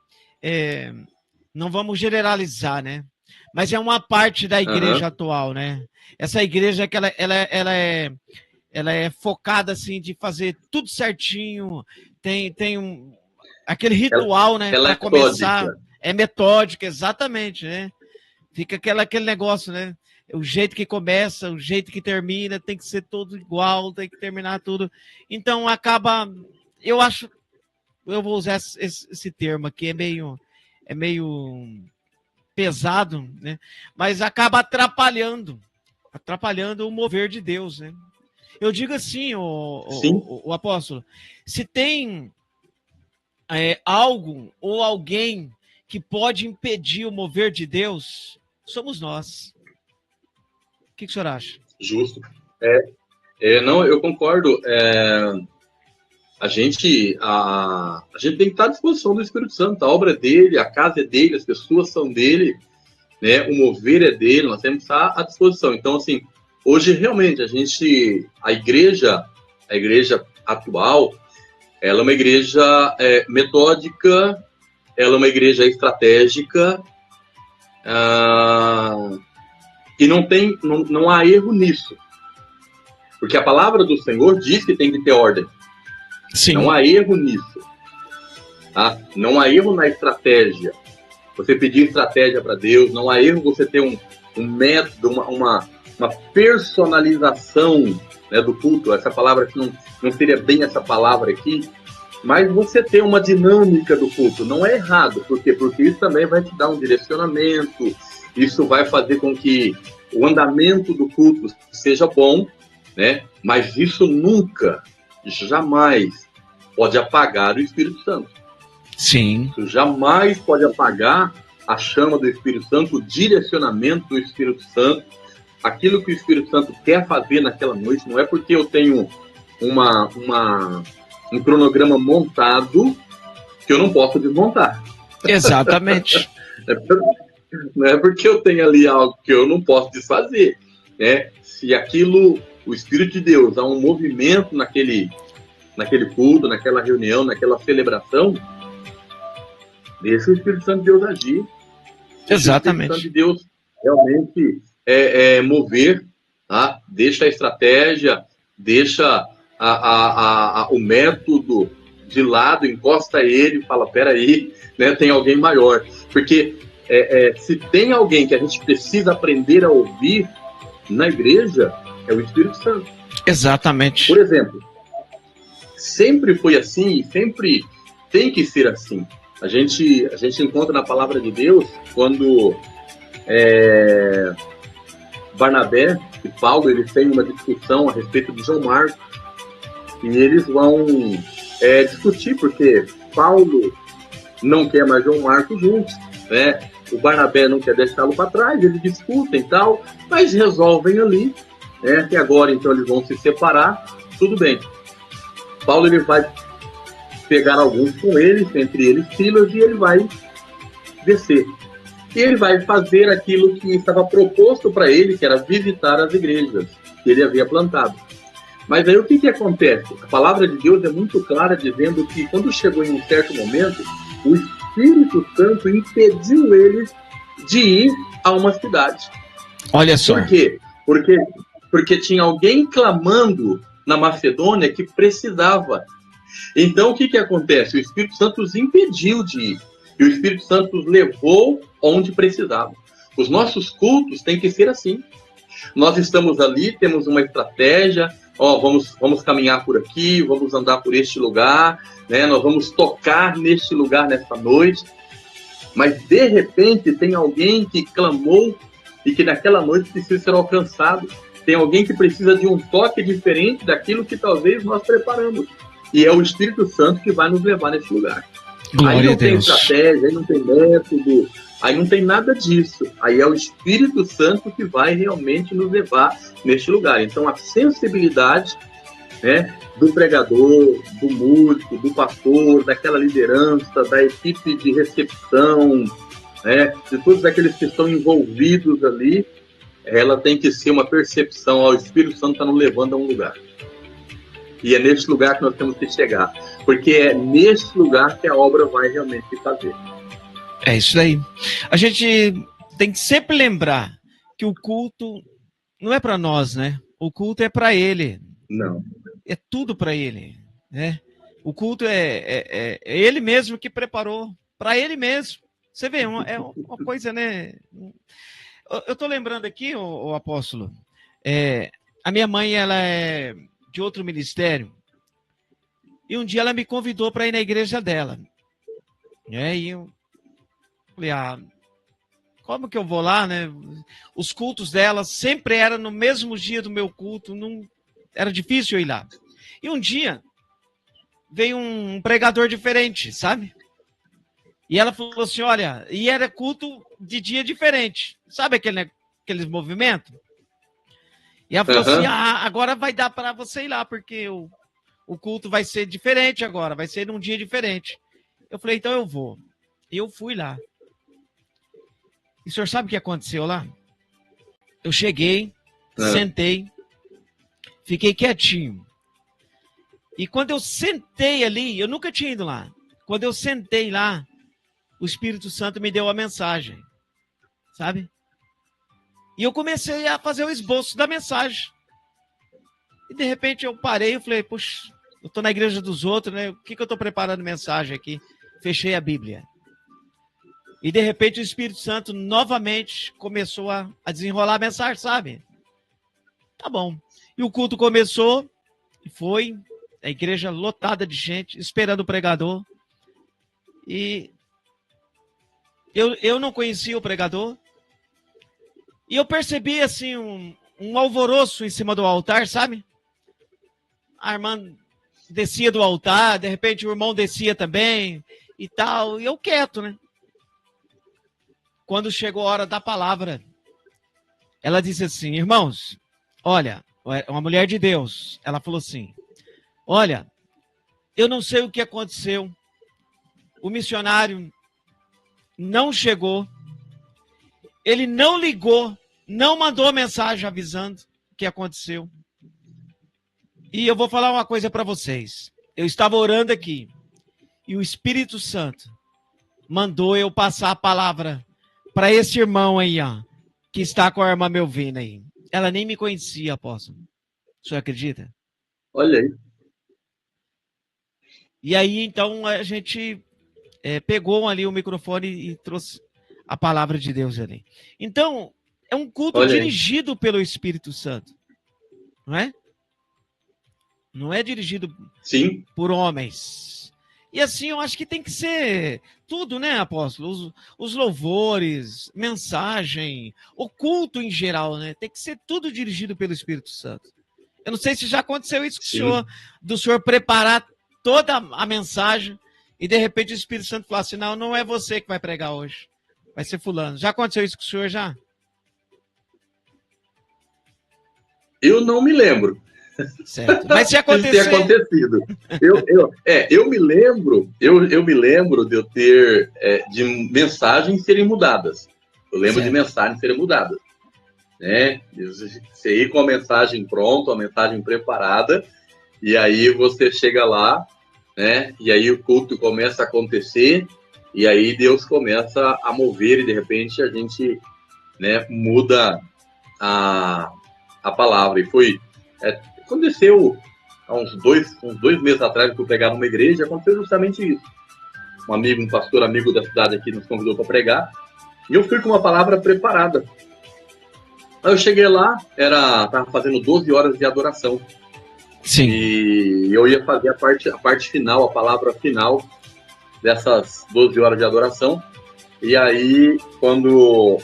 não vamos generalizar, né? Mas é uma parte da igreja atual, né? Essa igreja que ela é focada assim de fazer tudo certinho, tem aquele ritual, né? Para começar, é metódica, exatamente, né? Fica aquele negócio, né? O jeito que começa, o jeito que termina, tem que ser todo igual, tem que terminar tudo. Então acaba, eu vou usar esse termo aqui, é meio pesado, né? Mas acaba atrapalhando o mover de Deus, né? Eu digo assim, o apóstolo, se tem algo ou alguém que pode impedir o mover de Deus, somos nós. O que o senhor acha? Justo. Não, eu concordo. A gente tem que estar à disposição do Espírito Santo. A obra é dele, a casa é dele, as pessoas são dele, né? O mover é dele, nós temos que estar à disposição. Então, assim, hoje realmente a igreja atual, ela é uma igreja metódica, ela é uma igreja estratégica, e não há erro nisso. Porque a palavra do Senhor diz que tem que ter ordem. Sim. Não há erro nisso. Tá? Não há erro na estratégia. Você pedir estratégia para Deus, não há erro você ter um método, uma personalização, né, do culto. Essa palavra aqui não seria bem essa palavra aqui, mas você ter uma dinâmica do culto não é errado. Por quê? Porque isso também vai te dar um direcionamento, isso vai fazer com que o andamento do culto seja bom, né? Mas isso nunca, jamais pode apagar o Espírito Santo. Sim. Isso jamais pode apagar a chama do Espírito Santo, o direcionamento do Espírito Santo, aquilo que o Espírito Santo quer fazer naquela noite. Não é porque eu tenho um cronograma montado que eu não posso desmontar. Exatamente. Não é porque eu tenho ali algo que eu não posso desfazer, né? Se aquilo, o Espírito de Deus, há um movimento naquele culto, naquela reunião, naquela celebração, deixa o Espírito Santo de Deus agir. Exatamente. O Espírito Santo de Deus realmente mover, tá? Deixa a estratégia, deixa o método de lado, encosta ele e fala, peraí, né, tem alguém maior. Porque se tem alguém que a gente precisa aprender a ouvir, na igreja é o Espírito Santo. Exatamente. Por exemplo, sempre foi assim e sempre tem que ser assim. A gente encontra na palavra de Deus quando Barnabé e Paulo eles têm uma discussão a respeito de João Marcos e eles vão discutir porque Paulo não quer mais João Marcos juntos, né? O Barnabé não quer deixá-lo para trás, eles discutem e tal, mas resolvem ali, né? E agora então eles vão se separar, tudo bem. Paulo ele vai pegar alguns com eles, entre eles Silas, e ele vai descer. E ele vai fazer aquilo que estava proposto para ele, que era visitar as igrejas que ele havia plantado. Mas aí o que acontece? A palavra de Deus é muito clara, dizendo que quando chegou em um certo momento, o Espírito Santo impediu eles de ir a uma cidade. Olha só. Por quê? Porque tinha alguém clamando na Macedônia que precisava. Então, o que acontece? O Espírito Santo os impediu de ir. E o Espírito Santo os levou onde precisava. Os nossos cultos têm que ser assim. Nós estamos ali, temos uma estratégia, vamos caminhar por aqui, vamos andar por este lugar, né? Nós vamos tocar neste lugar nesta noite. Mas, de repente, tem alguém que clamou e que naquela noite precisa ser alcançado. Tem alguém que precisa de um toque diferente daquilo que talvez nós preparamos. E é o Espírito Santo que vai nos levar nesse lugar. Glória aí não a Deus. Tem estratégia, aí não tem método, aí não tem nada disso. Aí é o Espírito Santo que vai realmente nos levar neste lugar. Então, a sensibilidade, né, do pregador, do músico, do pastor, daquela liderança, da equipe de recepção, né, de todos aqueles que estão envolvidos ali, ela tem que ser uma percepção, o Espírito Santo está nos levando a um lugar. E é nesse lugar que nós temos que chegar. Porque é nesse lugar que a obra vai realmente se fazer. É isso aí. A gente tem que sempre lembrar que o culto não é para nós, né? O culto é para Ele. Não. É tudo para Ele, né? O culto é Ele mesmo que preparou para Ele mesmo. Você vê, é uma coisa, né? Eu estou lembrando aqui, o apóstolo, a minha mãe, ela é de outro ministério, e um dia ela me convidou para ir na igreja dela. E eu falei, como que eu vou lá, né? Os cultos dela sempre eram no mesmo dia do meu culto, não era difícil eu ir lá. E um dia veio um pregador diferente, sabe? E ela falou assim, olha, e era culto de dia diferente. Sabe aqueles movimentos? E ela falou assim, agora vai dar para você ir lá, porque o culto vai ser diferente agora, vai ser num dia diferente. Eu falei, então eu vou. E eu fui lá. E o senhor sabe o que aconteceu lá? Eu cheguei, sentei, fiquei quietinho. E quando eu sentei ali, eu nunca tinha ido lá. Quando eu sentei lá, o Espírito Santo me deu a mensagem, sabe? E eu comecei a fazer o esboço da mensagem. E de repente eu parei e falei, puxa, eu estou na igreja dos outros, né? O que eu estou preparando mensagem aqui? Fechei a Bíblia. E de repente o Espírito Santo novamente começou a desenrolar a mensagem, sabe? Tá bom. E o culto começou, e foi a igreja lotada de gente, esperando o pregador. E eu não conhecia o pregador. E eu percebi, assim, um alvoroço em cima do altar, sabe? A irmã descia do altar, de repente o irmão descia também e tal. E eu quieto, né? Quando chegou a hora da palavra, ela disse assim, irmãos, olha, uma mulher de Deus, ela falou assim, olha, eu não sei o que aconteceu, o missionário não chegou, ele não ligou, não mandou mensagem avisando o que aconteceu. E eu vou falar uma coisa para vocês. Eu estava orando aqui e o Espírito Santo mandou eu passar a palavra para esse irmão aí, ó, que está com a irmã Melvina aí. Ela nem me conhecia, apóstolo. O senhor acredita? Olha aí. E aí, então, a gente pegou ali o microfone e trouxe a palavra de Deus ali. Então, é um culto dirigido pelo Espírito Santo, não é? Não é dirigido por homens. E assim, eu acho que tem que ser tudo, né, apóstolo? Os louvores, mensagem, o culto em geral, né? Tem que ser tudo dirigido pelo Espírito Santo. Eu não sei se já aconteceu isso com do senhor preparar toda a mensagem e de repente o Espírito Santo falar assim, não é você que vai pregar hoje, vai ser fulano. Já aconteceu isso com o senhor já? Eu não me lembro. Certo. Mas se acontecer... Isso ter acontecido. Eu me lembro de eu ter de mensagens serem mudadas. Eu lembro de mensagens serem mudadas. Né? Você ir com a mensagem pronta, a mensagem preparada, e aí você chega lá, né? E aí o culto começa a acontecer, e aí Deus começa a mover, e de repente a gente, né, muda a palavra. E foi... aconteceu há uns dois meses atrás, que eu pregava numa igreja, aconteceu justamente isso. Um pastor amigo da cidade aqui nos convidou para pregar, e eu fui com uma palavra preparada. Aí eu cheguei lá, estava fazendo 12 horas de adoração. Sim. E eu ia fazer a parte final, a palavra final dessas 12 horas de adoração. E aí, quando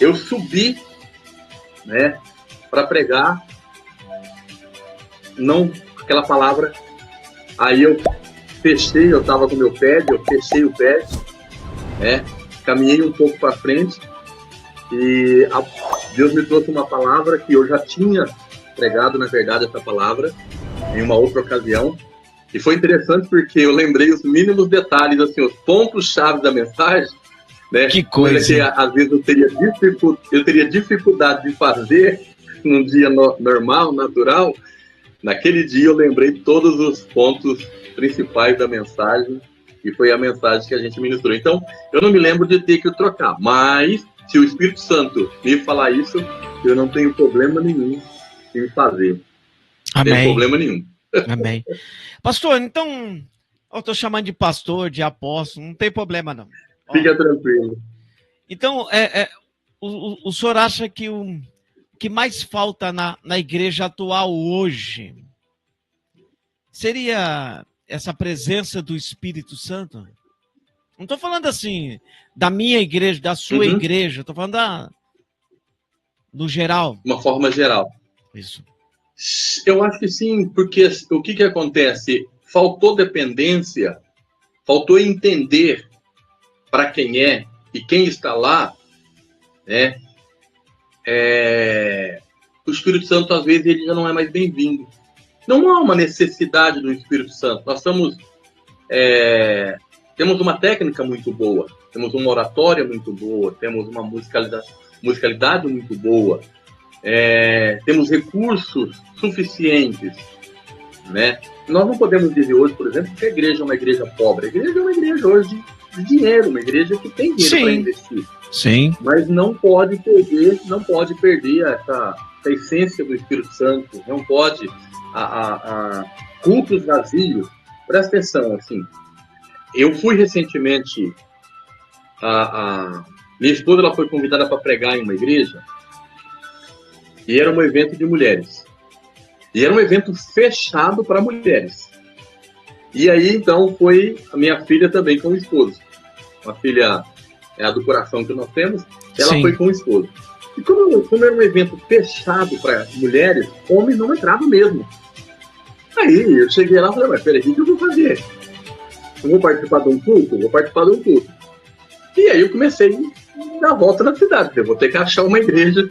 eu subi, né, para pregar, não aquela palavra, aí eu estava com o meu pad, eu fechei o pad, né, caminhei um pouco para frente e Deus me trouxe uma palavra que eu já tinha pregado, na verdade, essa palavra em uma outra ocasião, e foi interessante porque eu lembrei os mínimos detalhes, assim, os pontos-chave da mensagem, né, que coisa que às vezes eu teria dificuldade de fazer num dia normal, natural. Naquele dia eu lembrei todos os pontos principais da mensagem e foi a mensagem que a gente ministrou. Então, eu não me lembro de ter que trocar, mas se o Espírito Santo me falar isso, eu não tenho problema nenhum em fazer. Amém. Não tem problema nenhum. Amém. Pastor, então, eu estou chamando de pastor, de apóstolo, não tem problema não. Fica tranquilo. Então, o senhor acha que o que mais falta na igreja atual hoje seria essa presença do Espírito Santo? Não estou falando assim da minha igreja, da sua igreja, estou falando do geral. Uma forma geral. Isso. Eu acho que sim, porque o que acontece? Faltou dependência, faltou entender para quem é e quem está lá, né? O Espírito Santo, às vezes, ele já não é mais bem-vindo. Não há uma necessidade do Espírito Santo. Nós temos uma técnica muito boa, temos uma oratória muito boa, temos uma musicalidade muito boa, temos recursos suficientes, né? Nós não podemos dizer hoje, por exemplo, que a igreja é uma igreja pobre. A igreja é uma igreja hoje de dinheiro, uma igreja que tem dinheiro para investir. Sim. Mas não pode perder essa essência do Espírito Santo, não pode cultos vazios. Presta atenção, assim. Eu fui recentemente, minha esposa ela foi convidada para pregar em uma igreja e era um evento de mulheres. E era um evento fechado para mulheres. E aí, então, foi a minha filha também com o esposo. Uma filha a do coração que nós temos, ela Sim. foi com o esposo. E como era um evento fechado para mulheres, homens não entravam mesmo. Aí eu cheguei lá e falei, mas peraí, o que eu vou fazer? Eu vou participar de um culto? Vou participar de um culto. E aí eu comecei a dar a volta na cidade. Eu vou ter que achar uma igreja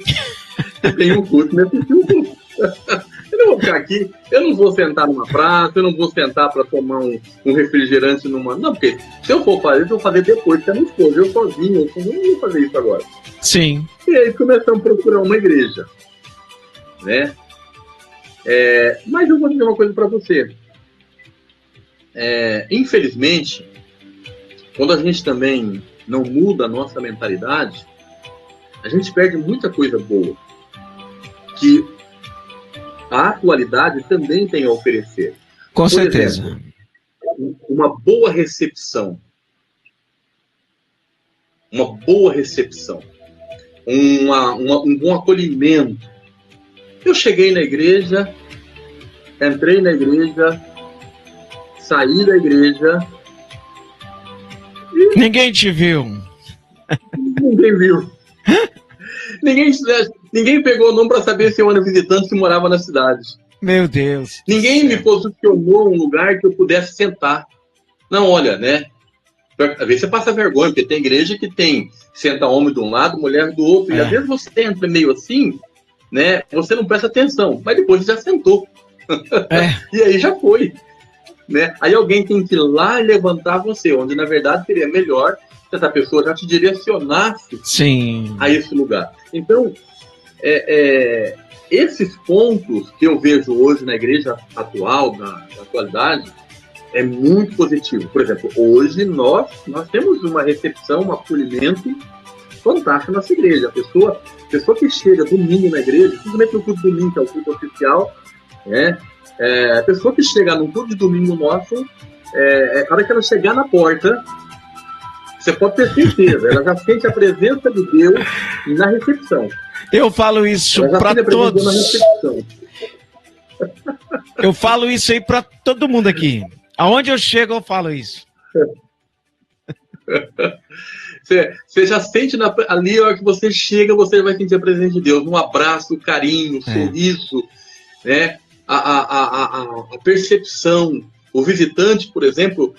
que tem um culto nesse culto. Eu não vou ficar aqui, eu não vou sentar numa praça, eu não vou sentar para tomar um refrigerante numa... Não, porque se eu for fazer, eu vou fazer depois, que é minha esposa, eu sozinho, eu não vou fazer isso agora. Sim. E aí começamos a procurar uma igreja, né? Mas eu vou dizer uma coisa para você. Infelizmente, quando a gente também não muda a nossa mentalidade, a gente perde muita coisa boa que a atualidade também tem a oferecer. Com certeza. Exemplo, uma boa recepção. Uma boa recepção. um bom acolhimento. Eu cheguei na igreja, entrei na igreja, saí da igreja. E ninguém te viu. Ninguém viu. Ninguém pegou o nome para saber se eu era visitante, se morava na cidade. Meu Deus. Ninguém me posicionou um lugar que eu pudesse sentar. Não, olha, né? Às vezes você passa vergonha, porque tem igreja que senta homem de um lado, mulher do outro, e às vezes você entra meio assim, né? Você não presta atenção, mas depois você já sentou. E aí já foi. Né? Aí alguém tem que ir lá e levantar você, onde na verdade seria melhor se essa pessoa já te direcionasse a esse lugar. Então, esses pontos que eu vejo hoje na igreja atual, na atualidade, é muito positivo. Por exemplo, hoje nós temos uma recepção, um acolhimento fantástico na nossa igreja. A pessoa que chega domingo na igreja, simplesmente no culto de domingo, que é o culto oficial, né? A pessoa que chega no culto de domingo nosso, a hora que ela chegar na porta, você pode ter certeza, ela já sente a presença de Deus na recepção. Eu falo isso para todos. Eu falo isso aí para todo mundo aqui. Aonde eu chego, eu falo isso. Você já sente ali, a hora que você chega, você vai sentir a presença de Deus. Um abraço, um carinho, um sorriso, né? A percepção. O visitante, por exemplo,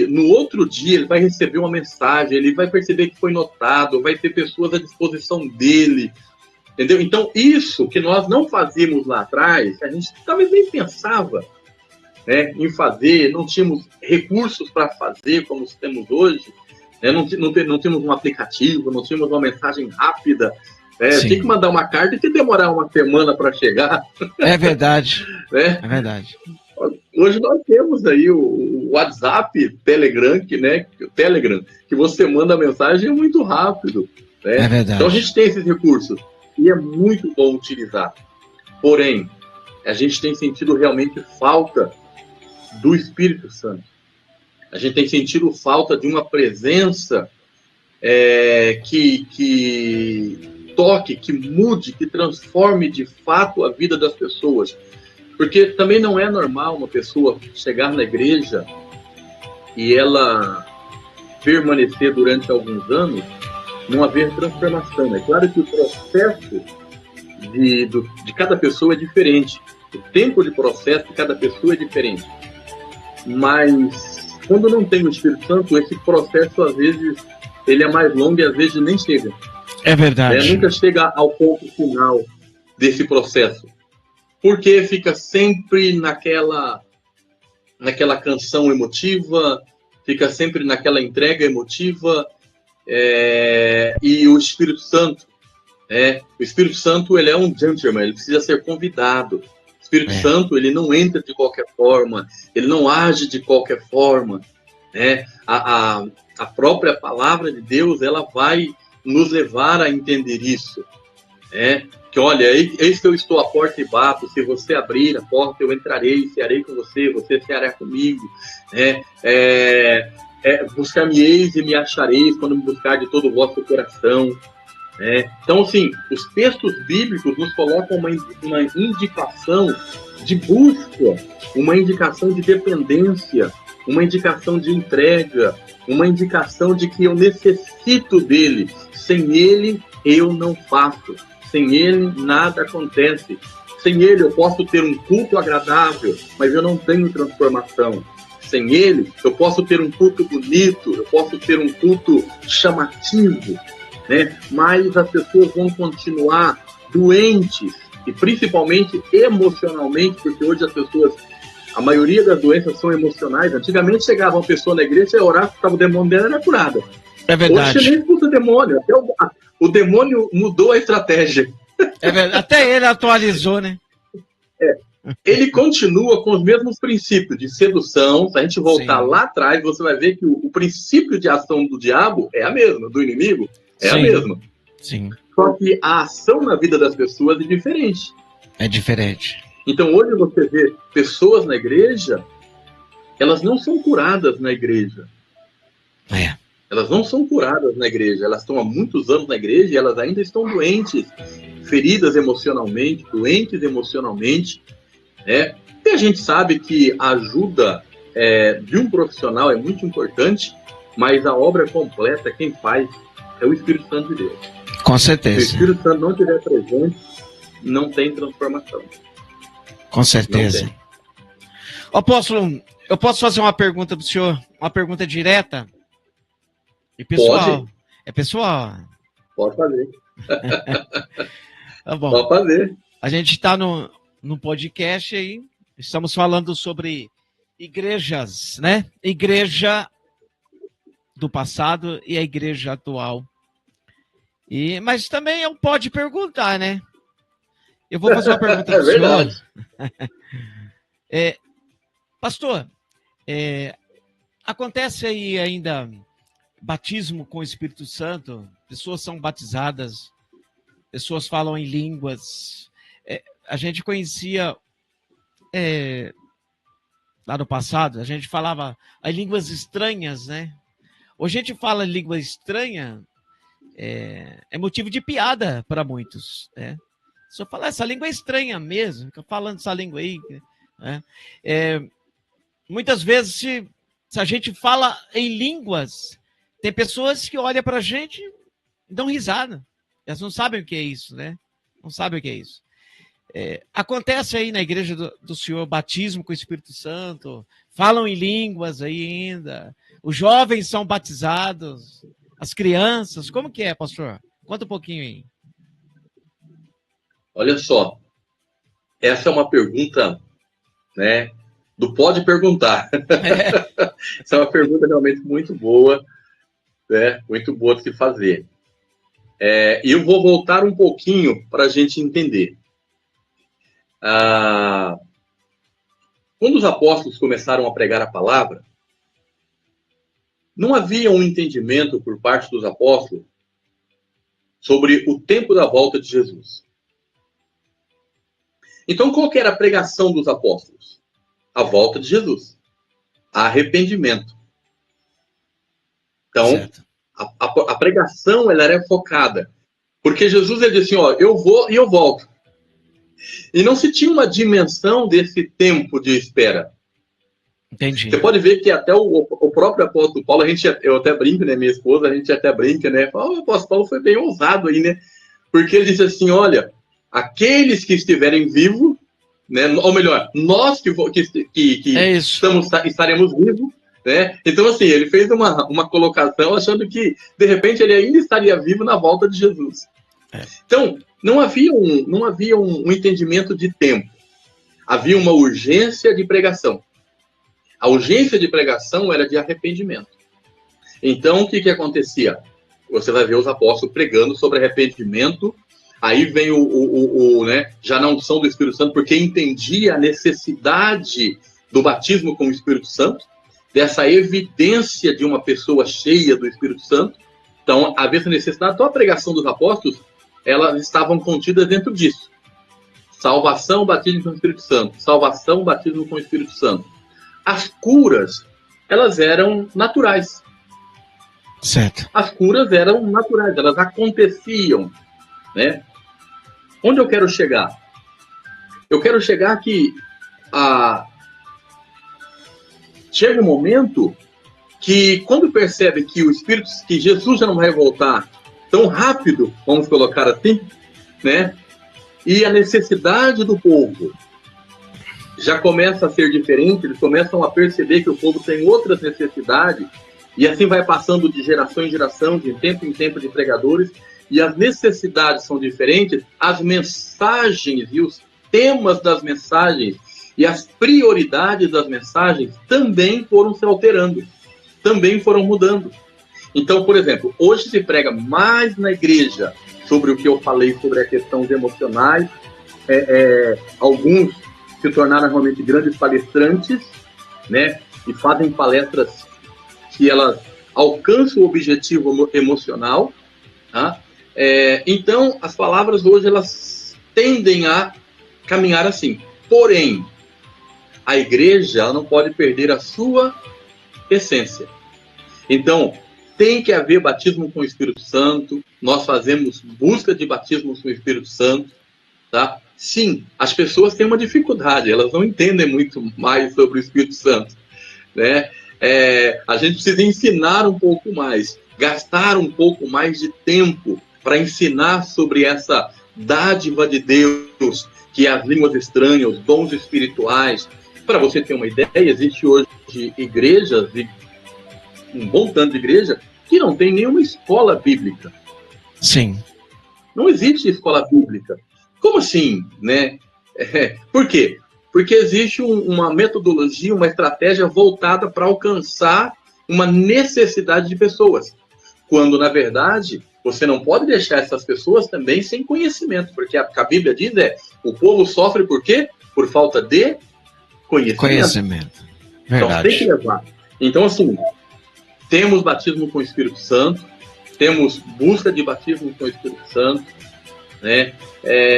no outro dia, ele vai receber uma mensagem, ele vai perceber que foi notado, vai ter pessoas à disposição dele, entendeu? Então, isso que nós não fazíamos lá atrás, a gente talvez nem pensava, né, em fazer, não tínhamos recursos para fazer como temos hoje, né, não tínhamos um aplicativo, não tínhamos uma mensagem rápida, tinha que mandar uma carta e que demorar uma semana para chegar. É verdade, né? É verdade. Hoje nós temos aí o WhatsApp, Telegram, que você manda a mensagem muito rápido. Né? É verdade. Então a gente tem esses recursos e é muito bom utilizar. Porém, a gente tem sentido realmente falta do Espírito Santo. A gente tem sentido falta de uma presença que toque, que mude, que transforme de fato a vida das pessoas. Porque também não é normal uma pessoa chegar na igreja e ela permanecer durante alguns anos, não haver transformação. É claro que o processo de cada pessoa é diferente. O tempo de processo de cada pessoa é diferente. Mas quando não tem o Espírito Santo, esse processo, às vezes, ele é mais longo e às vezes nem chega. É verdade. Nunca chega ao ponto final desse processo. Porque fica sempre naquela canção emotiva, fica sempre naquela entrega emotiva, e o Espírito Santo, ele é um gentleman, ele precisa ser convidado. O Espírito Santo, ele não entra de qualquer forma, ele não age de qualquer forma. Né? A própria palavra de Deus, ela vai nos levar a entender isso. Que olha, eis que eu estou à porta e bato, se você abrir a porta, eu entrarei, cearei com você, você ceará comigo, buscar-me-eis e me achareis quando me buscar de todo o vosso coração. Então, assim, os textos bíblicos nos colocam uma indicação de busca, uma indicação de dependência, uma indicação de entrega, uma indicação de que eu necessito dele, sem ele eu não faço. Sem ele, nada acontece. Sem ele, eu posso ter um culto agradável, mas eu não tenho transformação. Sem ele, eu posso ter um culto bonito, eu posso ter um culto chamativo, né? Mas as pessoas vão continuar doentes, e principalmente emocionalmente, porque hoje as pessoas, a maioria das doenças são emocionais. Antigamente chegava uma pessoa na igreja e orava que o demônio dela era curada. É verdade. Hoje nem expulsa o demônio, até o demônio mudou a estratégia. É verdade. Até ele atualizou, né? Ele continua com os mesmos princípios de sedução. Se a gente voltar lá atrás, você vai ver que o princípio de ação do diabo é a mesma, do inimigo é a mesma. Sim. Só que a ação na vida das pessoas é diferente. É diferente. Então hoje você vê pessoas na igreja, elas não são curadas na igreja. Elas não são curadas na igreja, elas estão há muitos anos na igreja e elas ainda estão doentes, feridas emocionalmente, doentes emocionalmente, né? E a gente sabe que a ajuda de um profissional é muito importante, mas a obra completa, quem faz, é o Espírito Santo de Deus. Com certeza. Se o Espírito Santo não estiver presente, não tem transformação. Com certeza. Apóstolo, eu posso fazer uma pergunta para o senhor? Uma pergunta direta? E pessoal? Pode. É pessoal? Pode fazer. Tá bom. Pode fazer. A gente está no podcast aí, estamos falando sobre igrejas, né? Igreja do passado e a igreja atual. Mas também eu pode perguntar, né? Eu vou fazer uma pergunta para o senhor. Pastor, acontece aí ainda batismo com o Espírito Santo? Pessoas são batizadas, pessoas falam em línguas. A gente conhecia, lá no passado, a gente falava as línguas estranhas, né? Hoje a gente fala língua estranha, é motivo de piada para muitos, né? Se eu falar essa língua é estranha mesmo, fica falando essa língua aí, né? Muitas vezes, se a gente fala em línguas, tem pessoas que olham para a gente e dão risada. Elas não sabem o que é isso, né? Não sabem o que é isso. Acontece aí na igreja do Senhor batismo com o Espírito Santo, falam em línguas aí ainda, os jovens são batizados, as crianças, como que é, pastor? Conta um pouquinho aí. Olha só, essa é uma pergunta, né, do pode perguntar. Essa é uma pergunta realmente muito boa, né, muito boa de se fazer. E eu vou voltar um pouquinho para a gente entender. Quando os apóstolos começaram a pregar a palavra, não havia um entendimento por parte dos apóstolos sobre o tempo da volta de Jesus. Então, qual que era a pregação dos apóstolos? A volta de Jesus. Arrependimento. Então, a pregação ela era focada. Porque Jesus ele disse assim, eu vou e eu volto. E não se tinha uma dimensão desse tempo de espera. Entendi. Você pode ver que até o próprio apóstolo Paulo, eu até brinco, né, minha esposa, a gente até brinca, né? O apóstolo Paulo foi bem ousado aí, né? Porque ele disse assim, olha, aqueles que estiverem vivos, né? Ou melhor, nós que estaremos vivos, né? Então, assim, ele fez uma colocação achando que, de repente, ele ainda estaria vivo na volta de Jesus. Então, não havia um entendimento de tempo. Havia uma urgência de pregação. A urgência de pregação era de arrependimento. Então, o que acontecia? Você vai ver os apóstolos pregando sobre arrependimento. Aí vem né, já na unção do Espírito Santo, porque entendia a necessidade do batismo com o Espírito Santo, dessa evidência de uma pessoa cheia do Espírito Santo. Então, havia essa necessidade. Então, a pregação dos apóstolos, elas estavam contidas dentro disso. Salvação, batismo com o Espírito Santo. Salvação, batismo com o Espírito Santo. As curas, elas eram naturais. Certo. As curas eram naturais, elas aconteciam, né? Onde eu quero chegar? Eu quero chegar que chega um momento que quando percebe que que Jesus já não vai voltar tão rápido, vamos colocar assim, né? E a necessidade do povo já começa a ser diferente, eles começam a perceber que o povo tem outras necessidades, e assim vai passando de geração em geração, de tempo em tempo de pregadores, e as necessidades são diferentes, as mensagens e os temas das mensagens e as prioridades das mensagens também foram se alterando, também foram mudando. Então, por exemplo, hoje se prega mais na igreja sobre o que eu falei sobre a questão emocionais, alguns se tornaram realmente grandes palestrantes, né, e fazem palestras que elas alcançam o objetivo emocional, tá? Então, as palavras hoje, elas tendem a caminhar assim. Porém, a igreja ela não pode perder a sua essência. Então, tem que haver batismo com o Espírito Santo, nós fazemos busca de batismo com o Espírito Santo, tá? Sim, as pessoas têm uma dificuldade, elas não entendem muito mais sobre o Espírito Santo, né? A gente precisa ensinar um pouco mais, gastar um pouco mais de tempo para ensinar sobre essa dádiva de Deus, que é as línguas estranhas, os dons espirituais. Para você ter uma ideia, existe hoje igrejas, um bom tanto de igreja, que não tem nenhuma escola bíblica. Sim. Não existe escola bíblica. Como assim, né? Por quê? Porque existe uma metodologia, uma estratégia voltada para alcançar uma necessidade de pessoas. Quando, na verdade, você não pode deixar essas pessoas também sem conhecimento, porque a Bíblia diz o povo sofre por quê? Por falta de conhecimento. Verdade. Então, tem que levar. Então, assim, temos batismo com o Espírito Santo, temos busca de batismo com o Espírito Santo, né?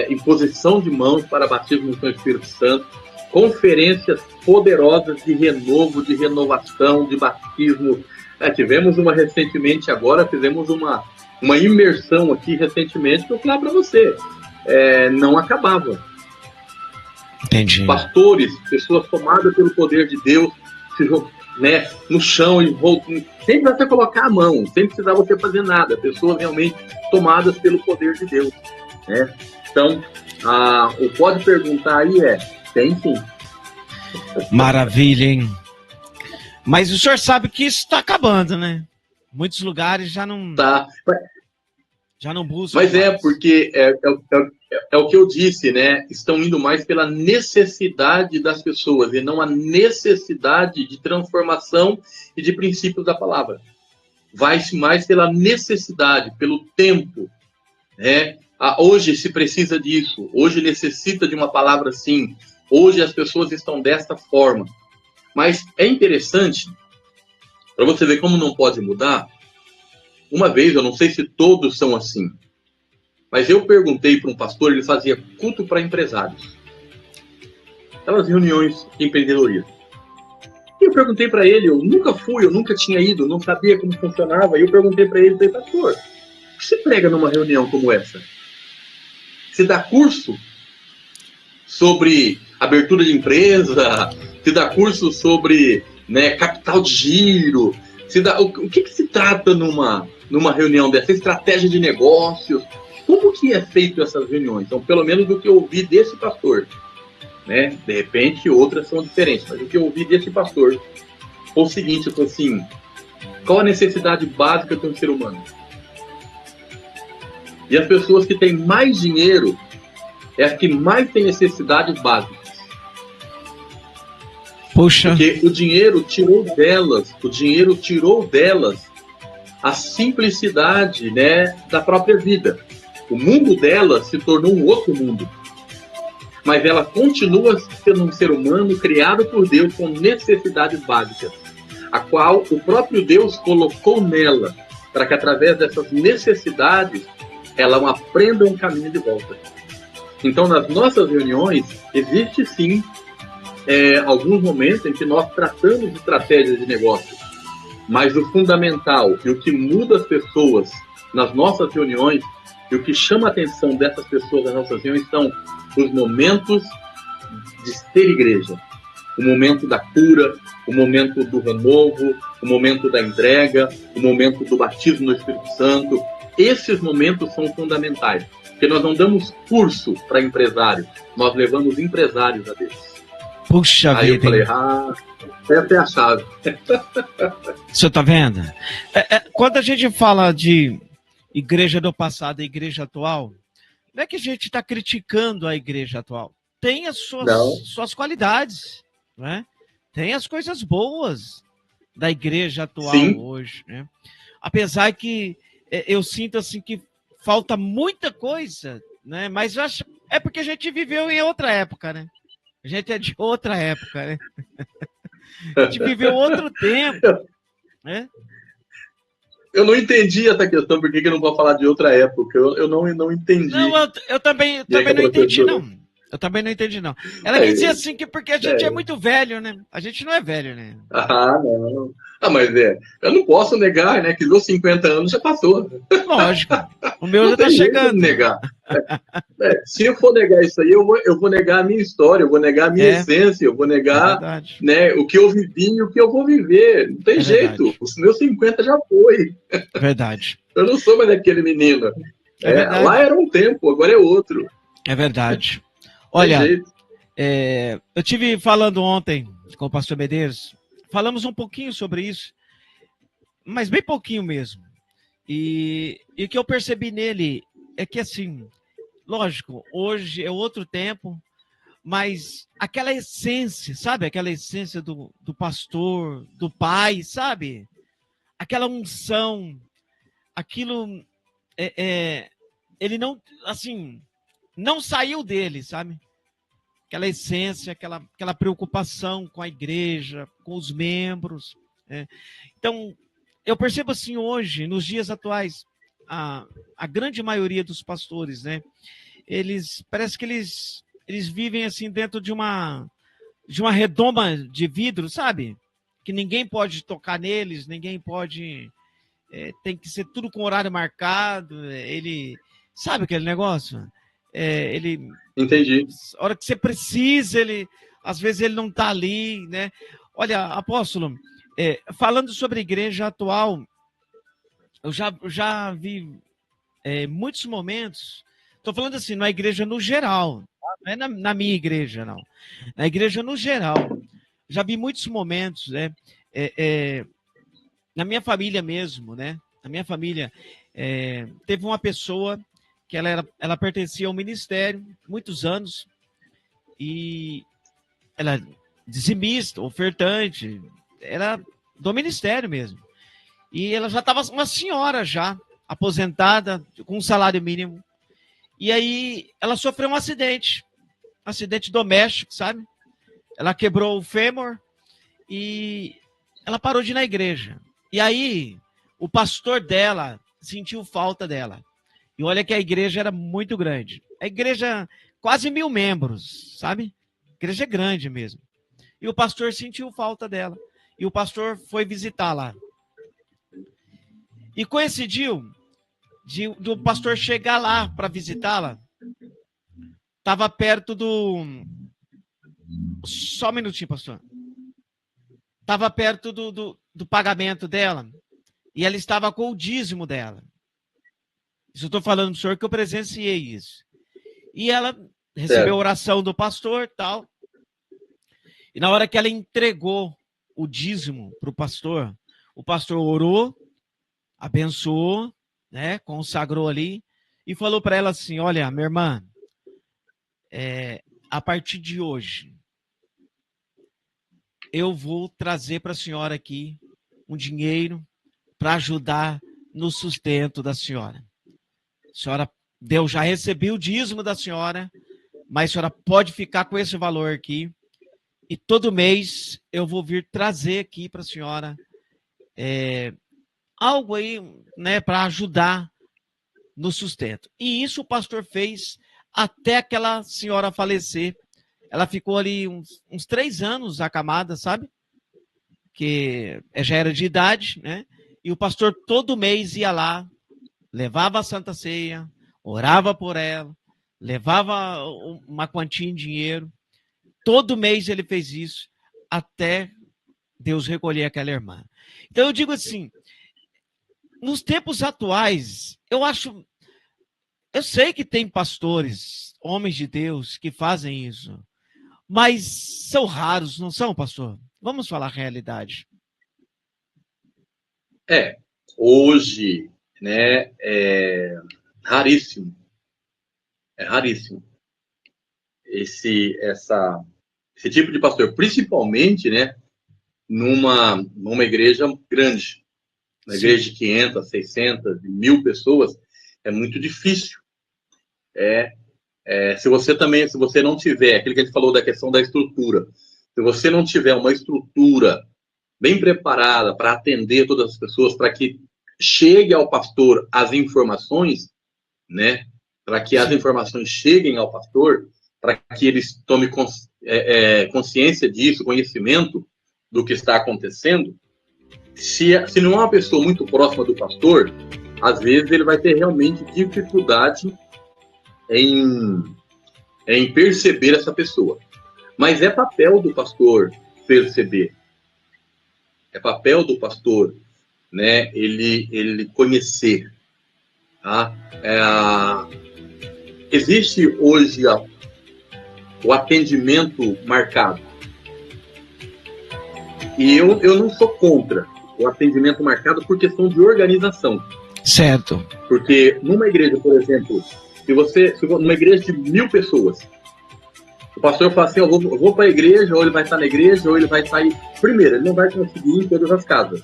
Imposição de mãos para batismo com o Espírito Santo, conferências poderosas de renovo, de renovação, de batismo. Tivemos uma recentemente agora, fizemos uma imersão aqui recentemente, que eu falei para você, não acabava. Entendi. Pastores, pessoas tomadas pelo poder de Deus, né, no chão e voltam, sem precisar você colocar a mão, sem precisar você fazer nada, pessoas realmente tomadas pelo poder de Deus, né? Então, o pode perguntar aí tem sim. Maravilha, hein? Mas o senhor sabe que isso está acabando, né? Muitos lugares já não... Tá. Já não buscam. Mas porque é o que eu disse, né? Estão indo mais pela necessidade das pessoas e não a necessidade de transformação e de princípios da palavra. Vai-se mais pela necessidade, pelo tempo, né? Hoje se precisa disso, hoje necessita de uma palavra assim, hoje as pessoas estão desta forma. Mas é interessante, para você ver como não pode mudar. Uma vez, eu não sei se todos são assim, mas eu perguntei para um pastor, ele fazia culto para empresários. Aquelas reuniões de empreendedorismo. E eu perguntei para ele, eu nunca tinha ido, não sabia como funcionava. E eu perguntei para ele, pastor, o que se prega numa reunião como essa? Se dá curso sobre abertura de empresa, se dá curso sobre, né, capital de giro, o que se trata numa reunião dessa? Estratégia de negócios. Como que é feito essas reuniões? Então, pelo menos do que eu ouvi desse pastor, né? De repente, outras são diferentes, mas o que eu ouvi desse pastor foi o seguinte, foi assim, qual a necessidade básica de um ser humano? E as pessoas que têm mais dinheiro é as que mais têm necessidades básicas. Puxa. Porque o dinheiro tirou delas a simplicidade, né, da própria vida. O mundo delas se tornou um outro mundo. Mas ela continua sendo um ser humano criado por Deus com necessidades básicas, a qual o próprio Deus colocou nela, para que através dessas necessidades ela aprenda um caminho de volta. Então, nas nossas reuniões, existe sim alguns momentos em que nós tratamos de estratégias de negócio, mas o fundamental e o que muda as pessoas nas nossas reuniões e o que chama a atenção dessas pessoas nas nossas reuniões são os momentos de ser igreja, o momento da cura, o momento do renovo, o momento da entrega, o momento do batismo no Espírito Santo. Esses momentos são fundamentais, porque nós não damos curso para empresários, nós levamos empresários a Deus. Puxa Aí vida. Eu falei, essa é a chave. O senhor tá vendo? Quando a gente fala de igreja do passado e igreja atual, não é que a gente está criticando a igreja atual. Tem as suas qualidades, né? Tem as coisas boas da igreja atual. Sim. Hoje, né? Apesar que eu sinto assim que falta muita coisa, né? Mas eu acho porque a gente viveu em outra época, né? A gente é de outra época, né? A gente viveu outro tempo, né? Eu não entendi essa questão, por que não pode falar de outra época? Eu não entendi. Não, eu também não entendi, não. Eu também não entendi, não. Ela quis dizer É, assim que porque a gente é muito velho, né? A gente não é velho, né? ah, não. Ah, mas eu não posso negar, né? Que os meus 50 anos já passou. Lógico. O meu Não já tá tem jeito de chegando. negar. Se eu for negar isso aí, eu vou negar a minha história, eu vou negar a minha É, essência, eu vou é negar, verdade. né, o que eu vivi e o que eu vou viver. Não tem É jeito. verdade. Os meus 50 já foi. É verdade. Eu não sou mais aquele menino. É Lá verdade. era um tempo, agora é outro. É verdade. Não tem Olha, jeito. eu tive falando ontem com o pastor Medeiros, falamos um pouquinho sobre isso, mas bem pouquinho mesmo. E o que eu percebi nele é que, assim, lógico, hoje é outro tempo, mas aquela essência, sabe? Aquela essência do pastor, do pai, sabe? Aquela unção, aquilo, é, é, ele não, assim, não saiu dele, sabe? Aquela essência, aquela preocupação com a igreja, com os membros, né? Então, eu percebo assim hoje, nos dias atuais, a grande maioria dos pastores, né? Parece que eles vivem assim dentro de uma redoma de vidro, sabe? Que ninguém pode tocar neles, ninguém pode, tem que ser tudo com horário marcado, sabe aquele negócio? Ele, Entendi. a hora que você precisa, às vezes ele não está ali, né? Olha, apóstolo, falando sobre a igreja atual, eu já vi muitos momentos. Estou falando assim, na igreja no geral, não é na minha igreja, não. Na igreja no geral. Já vi muitos momentos, né? É, é, na minha família mesmo, né? Na minha família, teve uma pessoa que ela pertencia ao ministério, muitos anos, e ela é dizimista, ofertante, era do ministério mesmo. E ela já estava uma senhora já, aposentada, com um salário mínimo. E aí ela sofreu um acidente doméstico, sabe? Ela quebrou o fêmur e ela parou de ir na igreja. E aí o pastor dela sentiu falta dela. E olha que a igreja era muito grande. A igreja, quase 1.000 membros, sabe? A igreja é grande mesmo. E o pastor sentiu falta dela. E o pastor foi visitá-la. E coincidiu do pastor chegar lá para visitá-la. Estava perto do. Só um minutinho, pastor. Estava perto do pagamento dela. E ela estava com o dízimo dela. Isso eu estou falando para o senhor que eu presenciei isso. E ela recebeu a oração do pastor tal. E na hora que ela entregou o dízimo para o pastor orou, abençoou, né, consagrou ali e falou para ela assim: olha, minha irmã, a partir de hoje, eu vou trazer para a senhora aqui um dinheiro para ajudar no sustento da senhora. A senhora, Deus já recebeu o dízimo da senhora, mas a senhora pode ficar com esse valor aqui. E todo mês eu vou vir trazer aqui para a senhora algo aí, né, para ajudar no sustento. E isso o pastor fez até aquela senhora falecer. Ela ficou ali uns 3 anos acamada, sabe? Que já era de idade, né? E o pastor todo mês ia lá, levava a Santa Ceia, orava por ela, levava uma quantia em dinheiro. Todo mês ele fez isso, até Deus recolher aquela irmã. Então eu digo assim, nos tempos atuais, eu sei que tem pastores, homens de Deus, que fazem isso, mas são raros, não são, pastor? Vamos falar a realidade. Hoje, né, raríssimo. É raríssimo esse tipo de pastor, principalmente, né, numa igreja grande, uma igreja de 500, 600, 1.000 pessoas, é muito difícil. Se você não tiver, aquilo que a gente falou da questão da estrutura, se você não tiver uma estrutura bem preparada para atender todas as pessoas, para que chegue ao pastor as informações, né, para que as informações cheguem ao pastor, para que eles tomem consciência disso, conhecimento do que está acontecendo. Se não é uma pessoa muito próxima do pastor, às vezes ele vai ter realmente dificuldade em perceber essa pessoa. Mas é papel do pastor perceber. É papel do pastor, né, ele conhecer. Tá? Existe hoje o atendimento marcado. E eu não sou contra o atendimento marcado por questão de organização. Certo. Porque numa igreja, por exemplo, se numa igreja de 1000 pessoas, o pastor fala assim, eu vou para a igreja, ou ele vai estar na igreja, ou ele vai sair. Primeiro, ele não vai conseguir ir em todas as casas.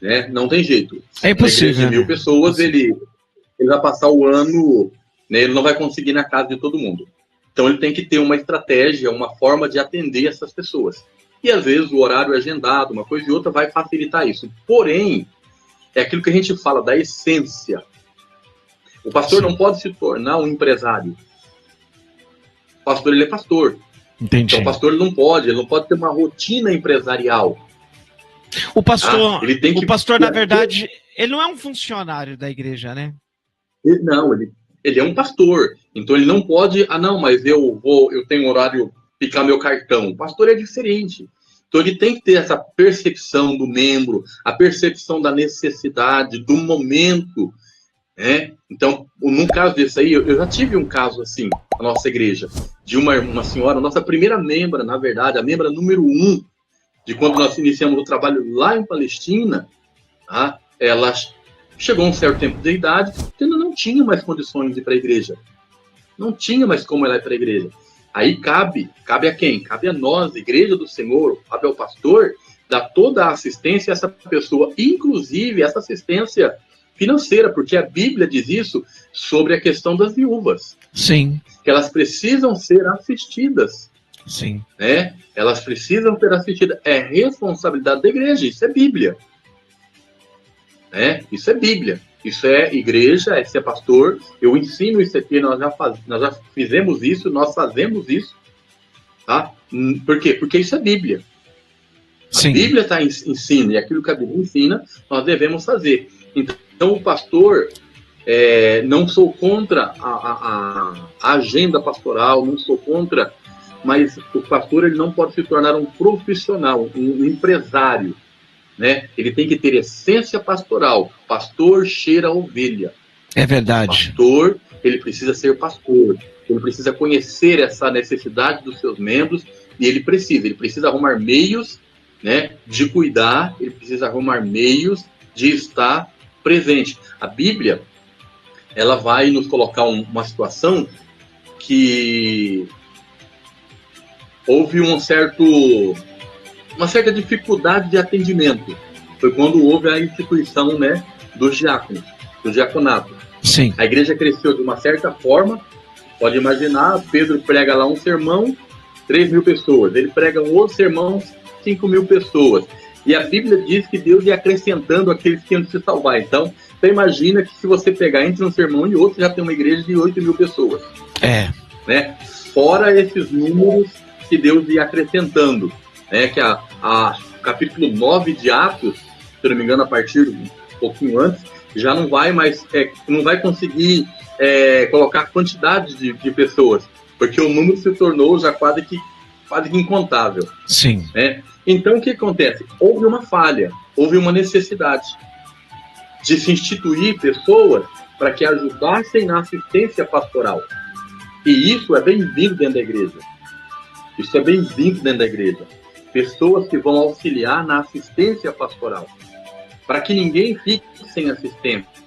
Né? Não tem jeito. É impossível. Na igreja de 1000 pessoas, ele vai passar o ano, né, ele não vai conseguir ir na casa de todo mundo. Então ele tem que ter uma estratégia, uma forma de atender essas pessoas. E às vezes o horário é agendado, uma coisa e outra vai facilitar isso. Porém, é aquilo que a gente fala da essência. O pastor não pode se tornar um empresário. O pastor, ele é pastor. Entendi. Então o pastor ele não pode ter uma rotina empresarial. O pastor, ele tem que... o pastor, na verdade, ele não é um funcionário da igreja, né? Ele é um pastor. Então ele não pode, mas eu tenho horário picar meu cartão. O pastor é diferente. Então ele tem que ter essa percepção do membro, a percepção da necessidade, do momento. Né? Então, no caso desse aí, eu já tive um caso assim, na nossa igreja, de uma senhora, nossa primeira membra, na verdade, a membra número 1, de quando nós iniciamos o trabalho lá em Palestina, tá? Ela chegou a um certo tempo de idade, que ainda não tinha mais condições de ir para a igreja. Não tinha mais como ela ir para a igreja. Aí cabe a quem? Cabe a nós, igreja do Senhor, cabe ao pastor, dar toda a assistência a essa pessoa, inclusive essa assistência financeira, porque a Bíblia diz isso sobre a questão das viúvas. Sim. Que elas precisam ser assistidas. Sim. Né? Elas precisam ser assistidas. É responsabilidade da igreja, isso é Bíblia. Né? Isso é Bíblia. Isso é igreja, esse é pastor. Eu ensino isso aqui, nós já fizemos isso, nós fazemos isso. Tá? Por quê? Porque isso é Bíblia. Sim. A Bíblia está ensina, e aquilo que a Bíblia ensina, nós devemos fazer. Então, o pastor, não sou contra a agenda pastoral, não sou contra, mas o pastor ele não pode se tornar um profissional, um empresário. Né? Ele tem que ter essência pastoral. Pastor cheira a ovelha. É verdade. Pastor, ele precisa ser pastor. Ele precisa conhecer essa necessidade dos seus membros e ele precisa arrumar meios, né, de cuidar, ele precisa arrumar meios de estar presente. A Bíblia, ela vai nos colocar uma situação que houve uma certa dificuldade de atendimento. Foi quando houve a instituição, né, dos diáconos, do diaconato. Sim. A igreja cresceu de uma certa forma. Pode imaginar, Pedro prega lá um sermão, 3.000 pessoas. Ele prega um outro sermão, 5.000 pessoas. E a Bíblia diz que Deus ia acrescentando aqueles que iam se salvar. Então, você imagina que se você pegar entre um sermão e outro, já tem uma igreja de 8.000 pessoas. Né? Fora esses números que Deus ia acrescentando. Né? Que o capítulo 9 de Atos, se eu não me engano, a partir de um pouquinho antes, já não vai mais, não vai conseguir colocar quantidade de pessoas, porque o número se tornou já quase que incontável. Sim. Né? Então, o que acontece? Houve uma falha, houve uma necessidade de se instituir pessoas para que ajudassem na assistência pastoral. E isso é bem-vindo dentro da igreja. Isso é bem-vindo dentro da igreja. Pessoas que vão auxiliar na assistência pastoral, para que ninguém fique sem assistência.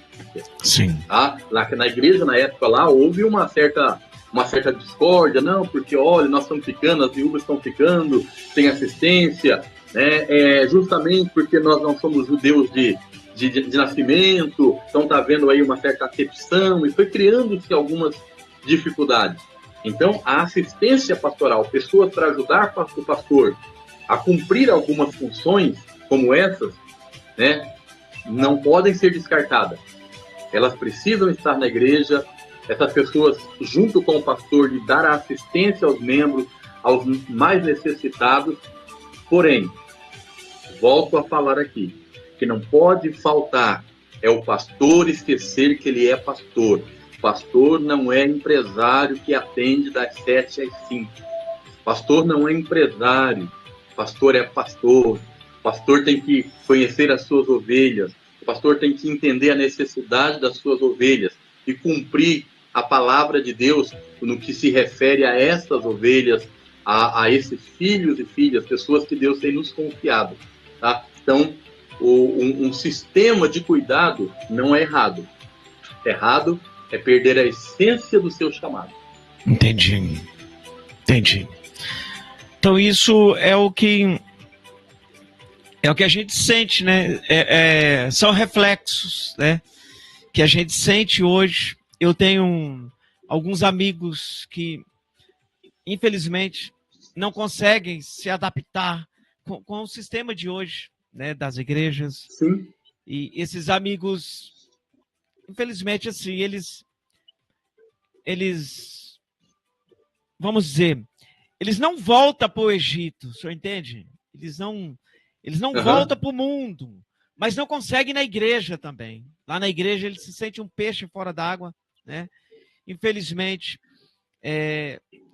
Sim. Tá? Lá na igreja, na época lá, houve uma certa discórdia, não, porque, olha, nós estamos ficando, as viúvas estão ficando sem assistência, né? Justamente porque nós não somos judeus de nascimento, então está havendo aí uma certa acepção, e foi criando-se algumas dificuldades. Então, a assistência pastoral, pessoas para ajudar o pastor a cumprir algumas funções como essas, né, não podem ser descartadas. Elas precisam estar na igreja, essas pessoas, junto com o pastor, de dar assistência aos membros, aos mais necessitados. Porém, volto a falar aqui, que não pode faltar é o pastor esquecer que ele é pastor. Pastor não é empresário que atende das 7 às 5. Pastor não é empresário. Pastor é pastor. Pastor tem que conhecer as suas ovelhas. O pastor tem que entender a necessidade das suas ovelhas e cumprir a palavra de Deus no que se refere a essas ovelhas, a esses filhos e filhas, pessoas que Deus tem nos confiado. Tá? Então, um sistema de cuidado não é errado. Errado é perder a essência do seu chamado. Entendi. Então isso é o que a gente sente, né? São reflexos, né? Que a gente sente hoje. Eu tenho alguns amigos que, infelizmente, não conseguem se adaptar com o sistema de hoje, né? Das igrejas. Sim. E esses amigos, infelizmente, assim, eles, vamos dizer, eles não voltam para o Egito, o senhor entende? Eles não voltam para o mundo, mas não conseguem na igreja também. Lá na igreja ele se sente um peixe fora d'água, né? Infelizmente,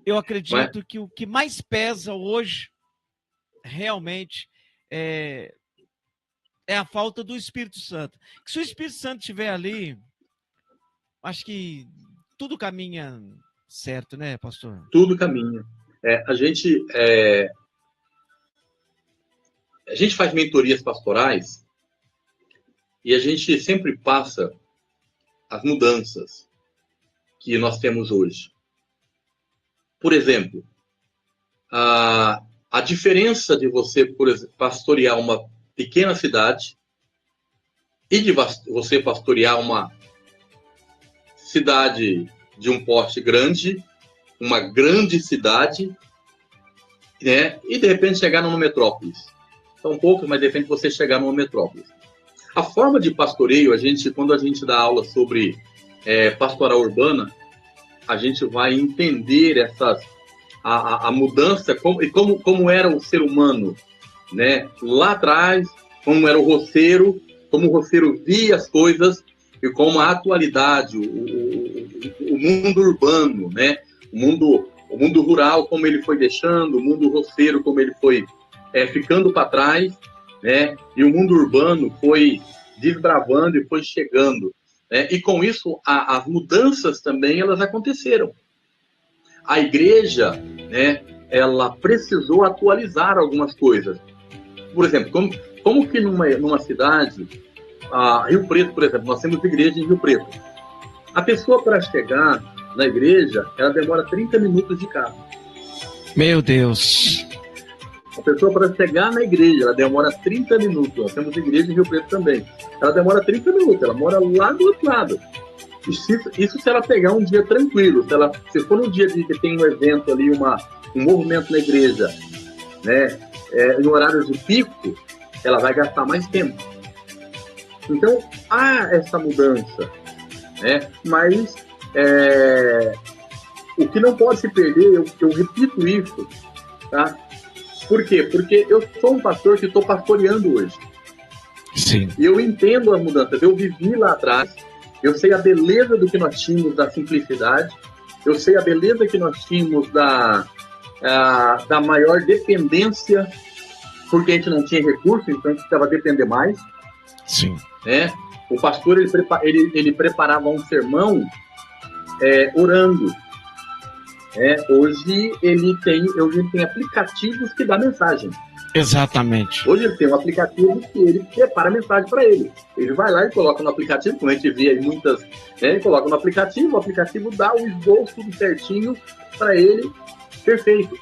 eu acredito que o que mais pesa hoje, realmente, é a falta do Espírito Santo. Que se o Espírito Santo estiver ali, acho que tudo caminha certo, né, pastor? Tudo caminha. A gente faz mentorias pastorais e a gente sempre passa as mudanças que nós temos hoje. Por exemplo, a diferença de você, por exemplo, pastorear uma pequena cidade e de você pastorear uma cidade de um porte grande, uma grande cidade, né? E de repente chegar numa metrópole. São poucos, mas de repente você chegar numa metrópole. A forma de pastoreio, quando a gente dá aula sobre pastoral urbana, a gente vai entender a mudança, como era o ser humano, né? Lá atrás, como era o roceiro, como o roceiro via as coisas, e como a atualidade, o mundo urbano, né? O mundo rural, como ele foi deixando, o mundo roceiro, como ele foi ficando para trás, né? E o mundo urbano foi desbravando e foi chegando, né? E com isso, as mudanças também, elas aconteceram. A igreja, né, ela precisou atualizar algumas coisas. Por exemplo, como que numa cidade, Rio Preto, por exemplo, nós temos igreja em Rio Preto. A pessoa, para chegar na igreja, ela demora 30 minutos de carro. Meu Deus! A pessoa, para chegar na igreja, ela demora 30 minutos. Nós temos igreja em Rio Preto também. Ela demora 30 minutos, ela mora lá do outro lado. Isso se ela pegar um dia tranquilo. Se for um dia que tem um evento ali, um movimento na igreja, né, em horários de pico, ela vai gastar mais tempo. Então, há essa mudança, né? Mas o que não pode se perder, eu repito isso, tá? Por quê? Porque eu sou um pastor que estou pastoreando hoje. Sim. E eu entendo as mudanças. Eu vivi lá atrás, eu sei a beleza do que nós tínhamos da simplicidade, eu sei a beleza que nós tínhamos da maior dependência, porque a gente não tinha recurso, então a gente precisava depender mais. Sim. Né? O pastor, ele preparava um sermão orando. Hoje ele tem aplicativos que dão mensagem. Exatamente. Hoje ele tem um aplicativo que ele prepara a mensagem para ele. Ele vai lá e coloca no aplicativo, como a gente vê aí muitas, né? Ele coloca no aplicativo, o aplicativo dá o esboço tudo certinho para ele, perfeito.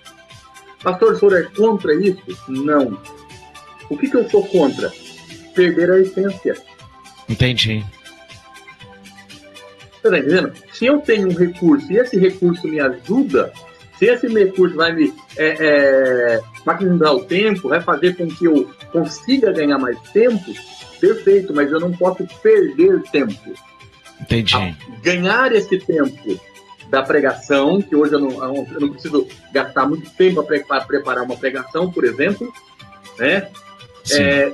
Pastor, o senhor é contra isso? Não. O que eu sou contra? Perder a essência. Entendi. Você está entendendo? Se eu tenho um recurso e esse recurso me ajuda, se esse recurso vai me maximizar o tempo, vai fazer com que eu consiga ganhar mais tempo, perfeito, mas eu não posso perder tempo. Entendi. Ganhar esse tempo da pregação, que hoje eu não preciso gastar muito tempo para preparar uma pregação, por exemplo, né?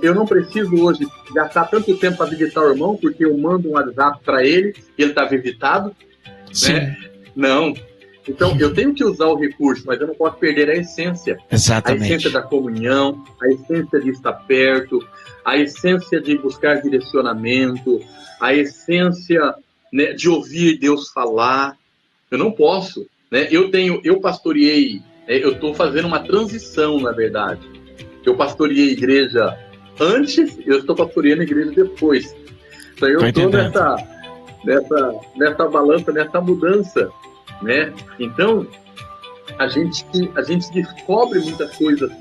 Eu não preciso hoje gastar tanto tempo para visitar o irmão, porque eu mando um WhatsApp para ele e ele está visitado. Sim. Né? Não. Então, eu tenho que usar o recurso, mas eu não posso perder a essência. Exatamente. A essência da comunhão, a essência de estar perto, a essência de buscar direcionamento, a essência, né, de ouvir Deus falar. Eu não posso. Né? Eu pastoreei, eu estou fazendo uma transição, na verdade. Eu pastoreei a igreja antes, eu estou pastoreando a igreja depois. Então, eu estou nessa balança, nessa mudança. Né? Então, a gente descobre muitas coisas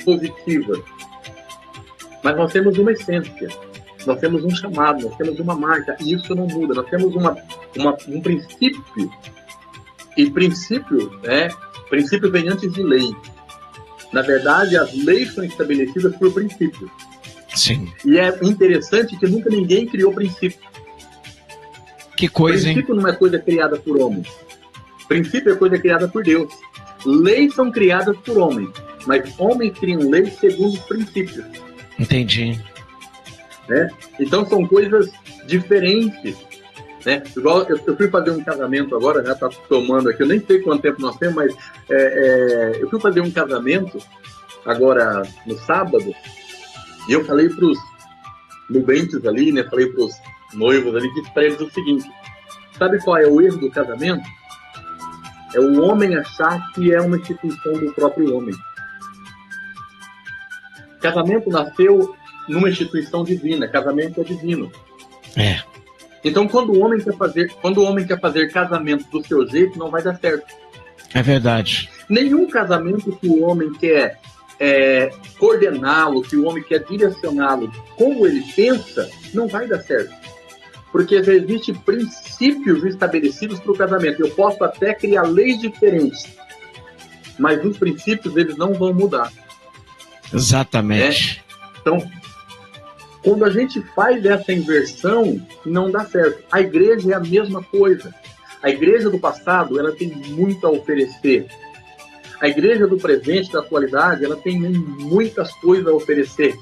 positivas, mas nós temos uma essência, nós temos um chamado, nós temos uma marca, e isso não muda. Nós temos um princípio, e princípio vem antes de lei. Na verdade, as leis são estabelecidas por princípios. Sim. E é interessante que nunca ninguém criou princípio. Que coisa, princípio não é coisa criada por homem. Princípio é coisa criada por Deus. Leis são criadas por homens, mas homens criam leis segundo os princípios. Entendi. Né? Então são coisas diferentes. Né? Igual eu fui fazer um casamento agora, já está tomando aqui, eu nem sei quanto tempo nós temos, mas eu fui fazer um casamento agora no sábado, e eu falei para os nubentes ali, né? Falei para os noivos ali, disse para eles o seguinte: sabe qual é o erro do casamento? É o homem achar que é uma instituição do próprio homem. Casamento nasceu numa instituição divina. Casamento é divino. É. Então, quando o homem quer fazer casamento do seu jeito, não vai dar certo. É verdade. Nenhum casamento que o homem quer coordená-lo, que o homem quer direcioná-lo como ele pensa, não vai dar certo. Porque já existem princípios estabelecidos para o casamento. Eu posso até criar leis diferentes, mas os princípios eles não vão mudar. Exatamente. Então, quando a gente faz essa inversão, não dá certo. A igreja é a mesma coisa. A igreja do passado, ela tem muito a oferecer. A igreja do presente, da atualidade, ela tem muitas coisas a oferecer.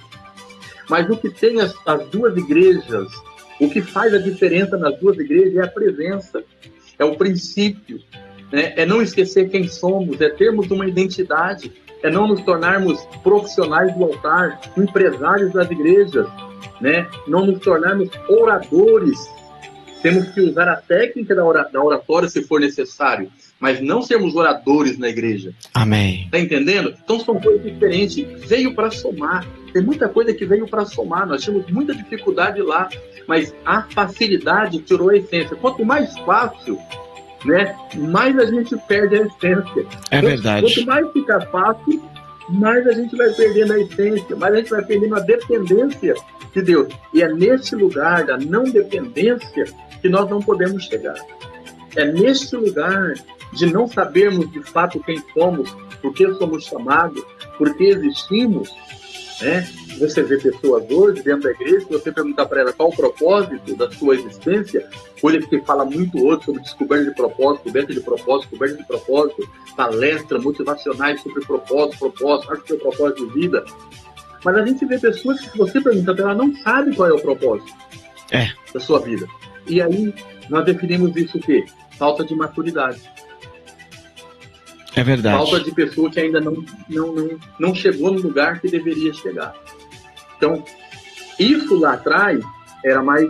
Mas o que tem as duas igrejas, o que faz a diferença nas duas igrejas é a presença, é o princípio, né? É não esquecer quem somos, é termos uma identidade, é não nos tornarmos profissionais do altar, empresários das igrejas, né? Não nos tornarmos oradores. Temos que usar a técnica da oratória se for necessário, mas não sermos oradores na igreja. Amém. Tá entendendo? Então são coisas diferentes. Veio para somar. Tem muita coisa que veio para somar. Nós tínhamos muita dificuldade lá, mas a facilidade tirou a essência. Quanto mais fácil, né, mais a gente perde a essência. É verdade. Quanto mais fica fácil, mais a gente vai perdendo a essência, mais a gente vai perdendo a dependência de Deus. E é nesse lugar da não dependência que nós não podemos chegar. É nesse lugar de não sabermos de fato quem somos, por que somos chamados, por que existimos, né? Você vê pessoas hoje dentro da igreja, se você perguntar para ela qual o propósito da sua existência, coisa que se fala muito hoje sobre descoberta de propósito, coberta de propósito, palestras motivacionais sobre propósito, acho que é o propósito de vida. Mas a gente vê pessoas que, se você perguntar para ela, não sabe qual é o propósito da sua vida. E aí nós definimos isso o quê? Falta de maturidade. É verdade. Falta de pessoa que ainda não chegou no lugar que deveria chegar. Então, isso lá atrás era mais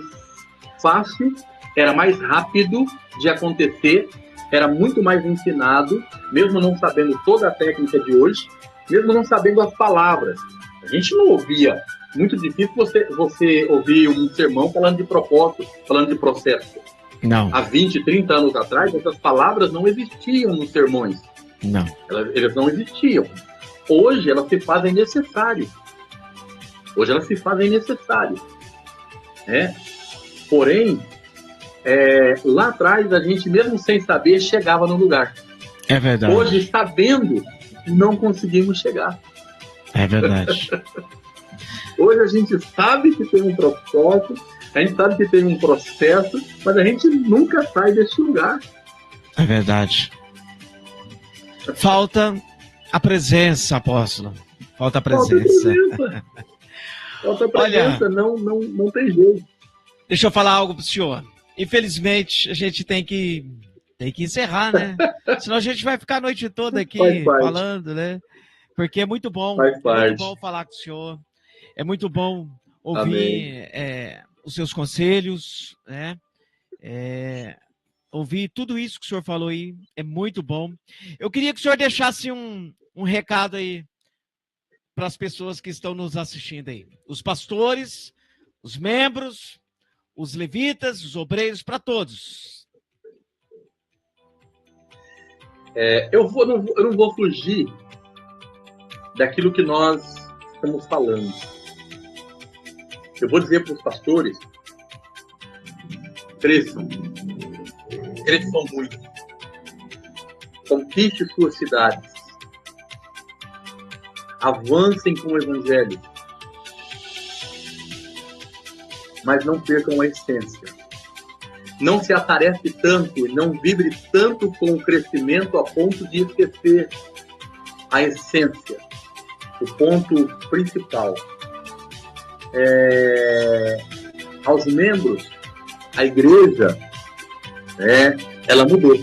fácil, era mais rápido de acontecer, era muito mais ensinado, mesmo não sabendo toda a técnica de hoje, mesmo não sabendo as palavras. A gente não ouvia. Muito difícil você ouvir um sermão falando de propósito, falando de processo. Não. Há 20, 30 anos atrás, essas palavras não existiam nos sermões. Não. Elas não existiam. Hoje elas se fazem necessário. Porém, lá atrás, a gente, mesmo sem saber, chegava no lugar. É verdade. Hoje, sabendo, não conseguimos chegar. É verdade. Hoje a gente sabe que tem um propósito, a gente sabe que tem um processo, mas a gente nunca sai desse lugar. É verdade. Falta a presença, apóstolo. Falta a presença. Falta a presença. Olha, não tem jeito. Deixa eu falar algo pro senhor. Infelizmente, a gente tem que encerrar, né? Senão a gente vai ficar a noite toda aqui falando, né? Porque é muito bom. É muito bom falar com o senhor. É muito bom ouvir os seus conselhos, né? Ouvir tudo isso que o senhor falou aí. É muito bom. Eu queria que o senhor deixasse um recado aí para as pessoas que estão nos assistindo aí. Os pastores, os membros, os levitas, os obreiros, para todos. Eu não vou fugir daquilo que nós estamos falando. Eu vou dizer para os pastores: cresçam muito, conquiste suas cidades, avancem com o evangelho, mas não percam a essência. Não se atarefe tanto e não vibre tanto com o crescimento a ponto de esquecer a essência, o ponto principal. Aos membros, a igreja, ela mudou.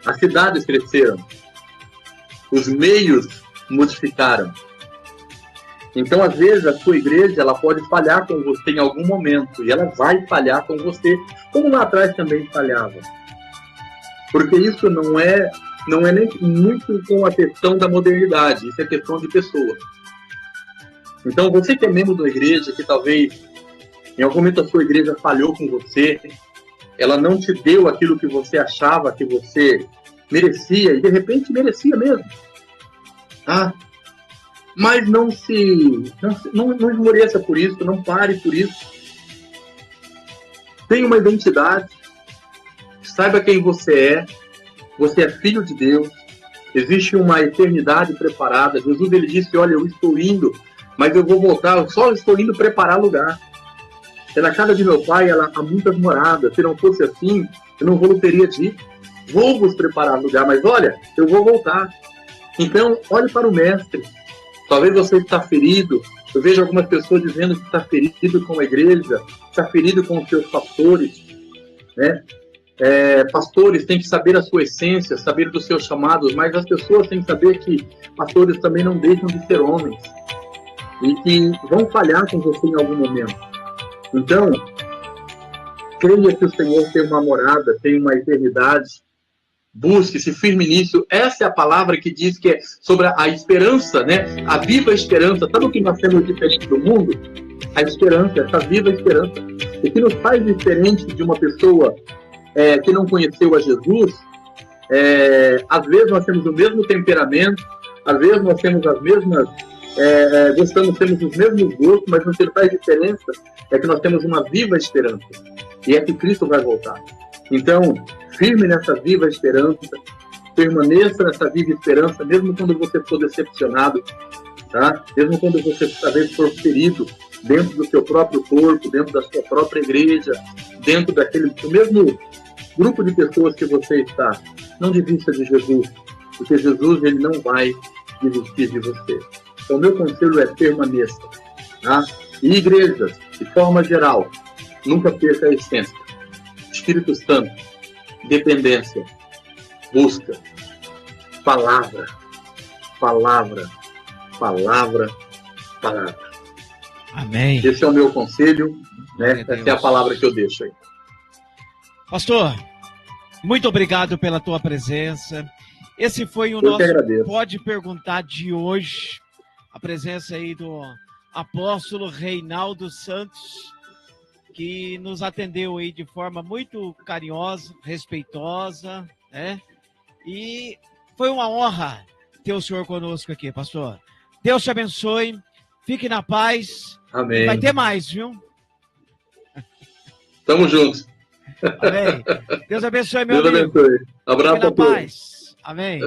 As cidades cresceram, os meios modificaram. Então, às vezes, a sua igreja ela pode falhar com você em algum momento, e ela vai falhar com você, como lá atrás também falhava. Porque isso não é nem muito com a questão da modernidade, isso é questão de pessoa. Então, você que é membro da igreja, que talvez em algum momento a sua igreja falhou com você, ela não te deu aquilo que você achava que você merecia, e de repente merecia mesmo. Mas não esmoreça por isso, não pare por isso. Tenha uma identidade, saiba quem você é filho de Deus, existe uma eternidade preparada. Jesus ele disse: olha, eu estou indo, mas eu vou voltar, eu só estou indo preparar lugar. Na casa de meu pai há muitas moradas, se não fosse assim, eu não teria dito. Vou vos preparar lugar, mas olha, eu vou voltar. Então, olhe para o mestre. Talvez você está ferido. Eu vejo algumas pessoas dizendo que está ferido com a igreja, está ferido com os seus pastores, né? Pastores têm que saber a sua essência, saber dos seus chamados, mas as pessoas têm que saber que pastores também não deixam de ser homens e que vão falhar com você em algum momento. Então, creia que o Senhor tem uma morada, tem uma eternidade. Busque, se firme nisso. Essa é a palavra que diz que é sobre a esperança, né? A viva esperança. Sabe o que nós temos diferente do mundo? A esperança, essa viva esperança. O que nos faz diferente de uma pessoa que não conheceu a Jesus, às vezes nós temos o mesmo temperamento, às vezes nós temos as mesmas, temos os mesmos gostos, mas o que faz diferença é que nós temos uma viva esperança, e é que Cristo vai voltar. Então, firme nessa viva esperança, permaneça nessa viva esperança, mesmo quando você for decepcionado, tá? Mesmo quando você talvez for ferido dentro do seu próprio corpo, dentro da sua própria igreja, dentro do mesmo grupo de pessoas que você está. Não desista de Jesus, porque Jesus ele não vai desistir de você. Então, meu conselho é: permaneça. Tá? E igrejas, de forma geral, nunca perca a essência. Espírito Santo, dependência, busca, palavra, palavra, palavra, palavra. Amém. Esse é o meu conselho, né? Essa é a palavra que eu deixo aí. Pastor, muito obrigado pela tua presença. Esse foi o nosso Pode Perguntar de hoje. A presença aí do apóstolo Reinaldo Santos, que nos atendeu aí de forma muito carinhosa, respeitosa, né? E foi uma honra ter o senhor conosco aqui, pastor. Deus te abençoe, fique na paz. Amém. Vai ter mais, viu? Tamo juntos. Amém. Deus abençoe, meu amigo. Deus abençoe. Abraço a todos. Paz. Amém.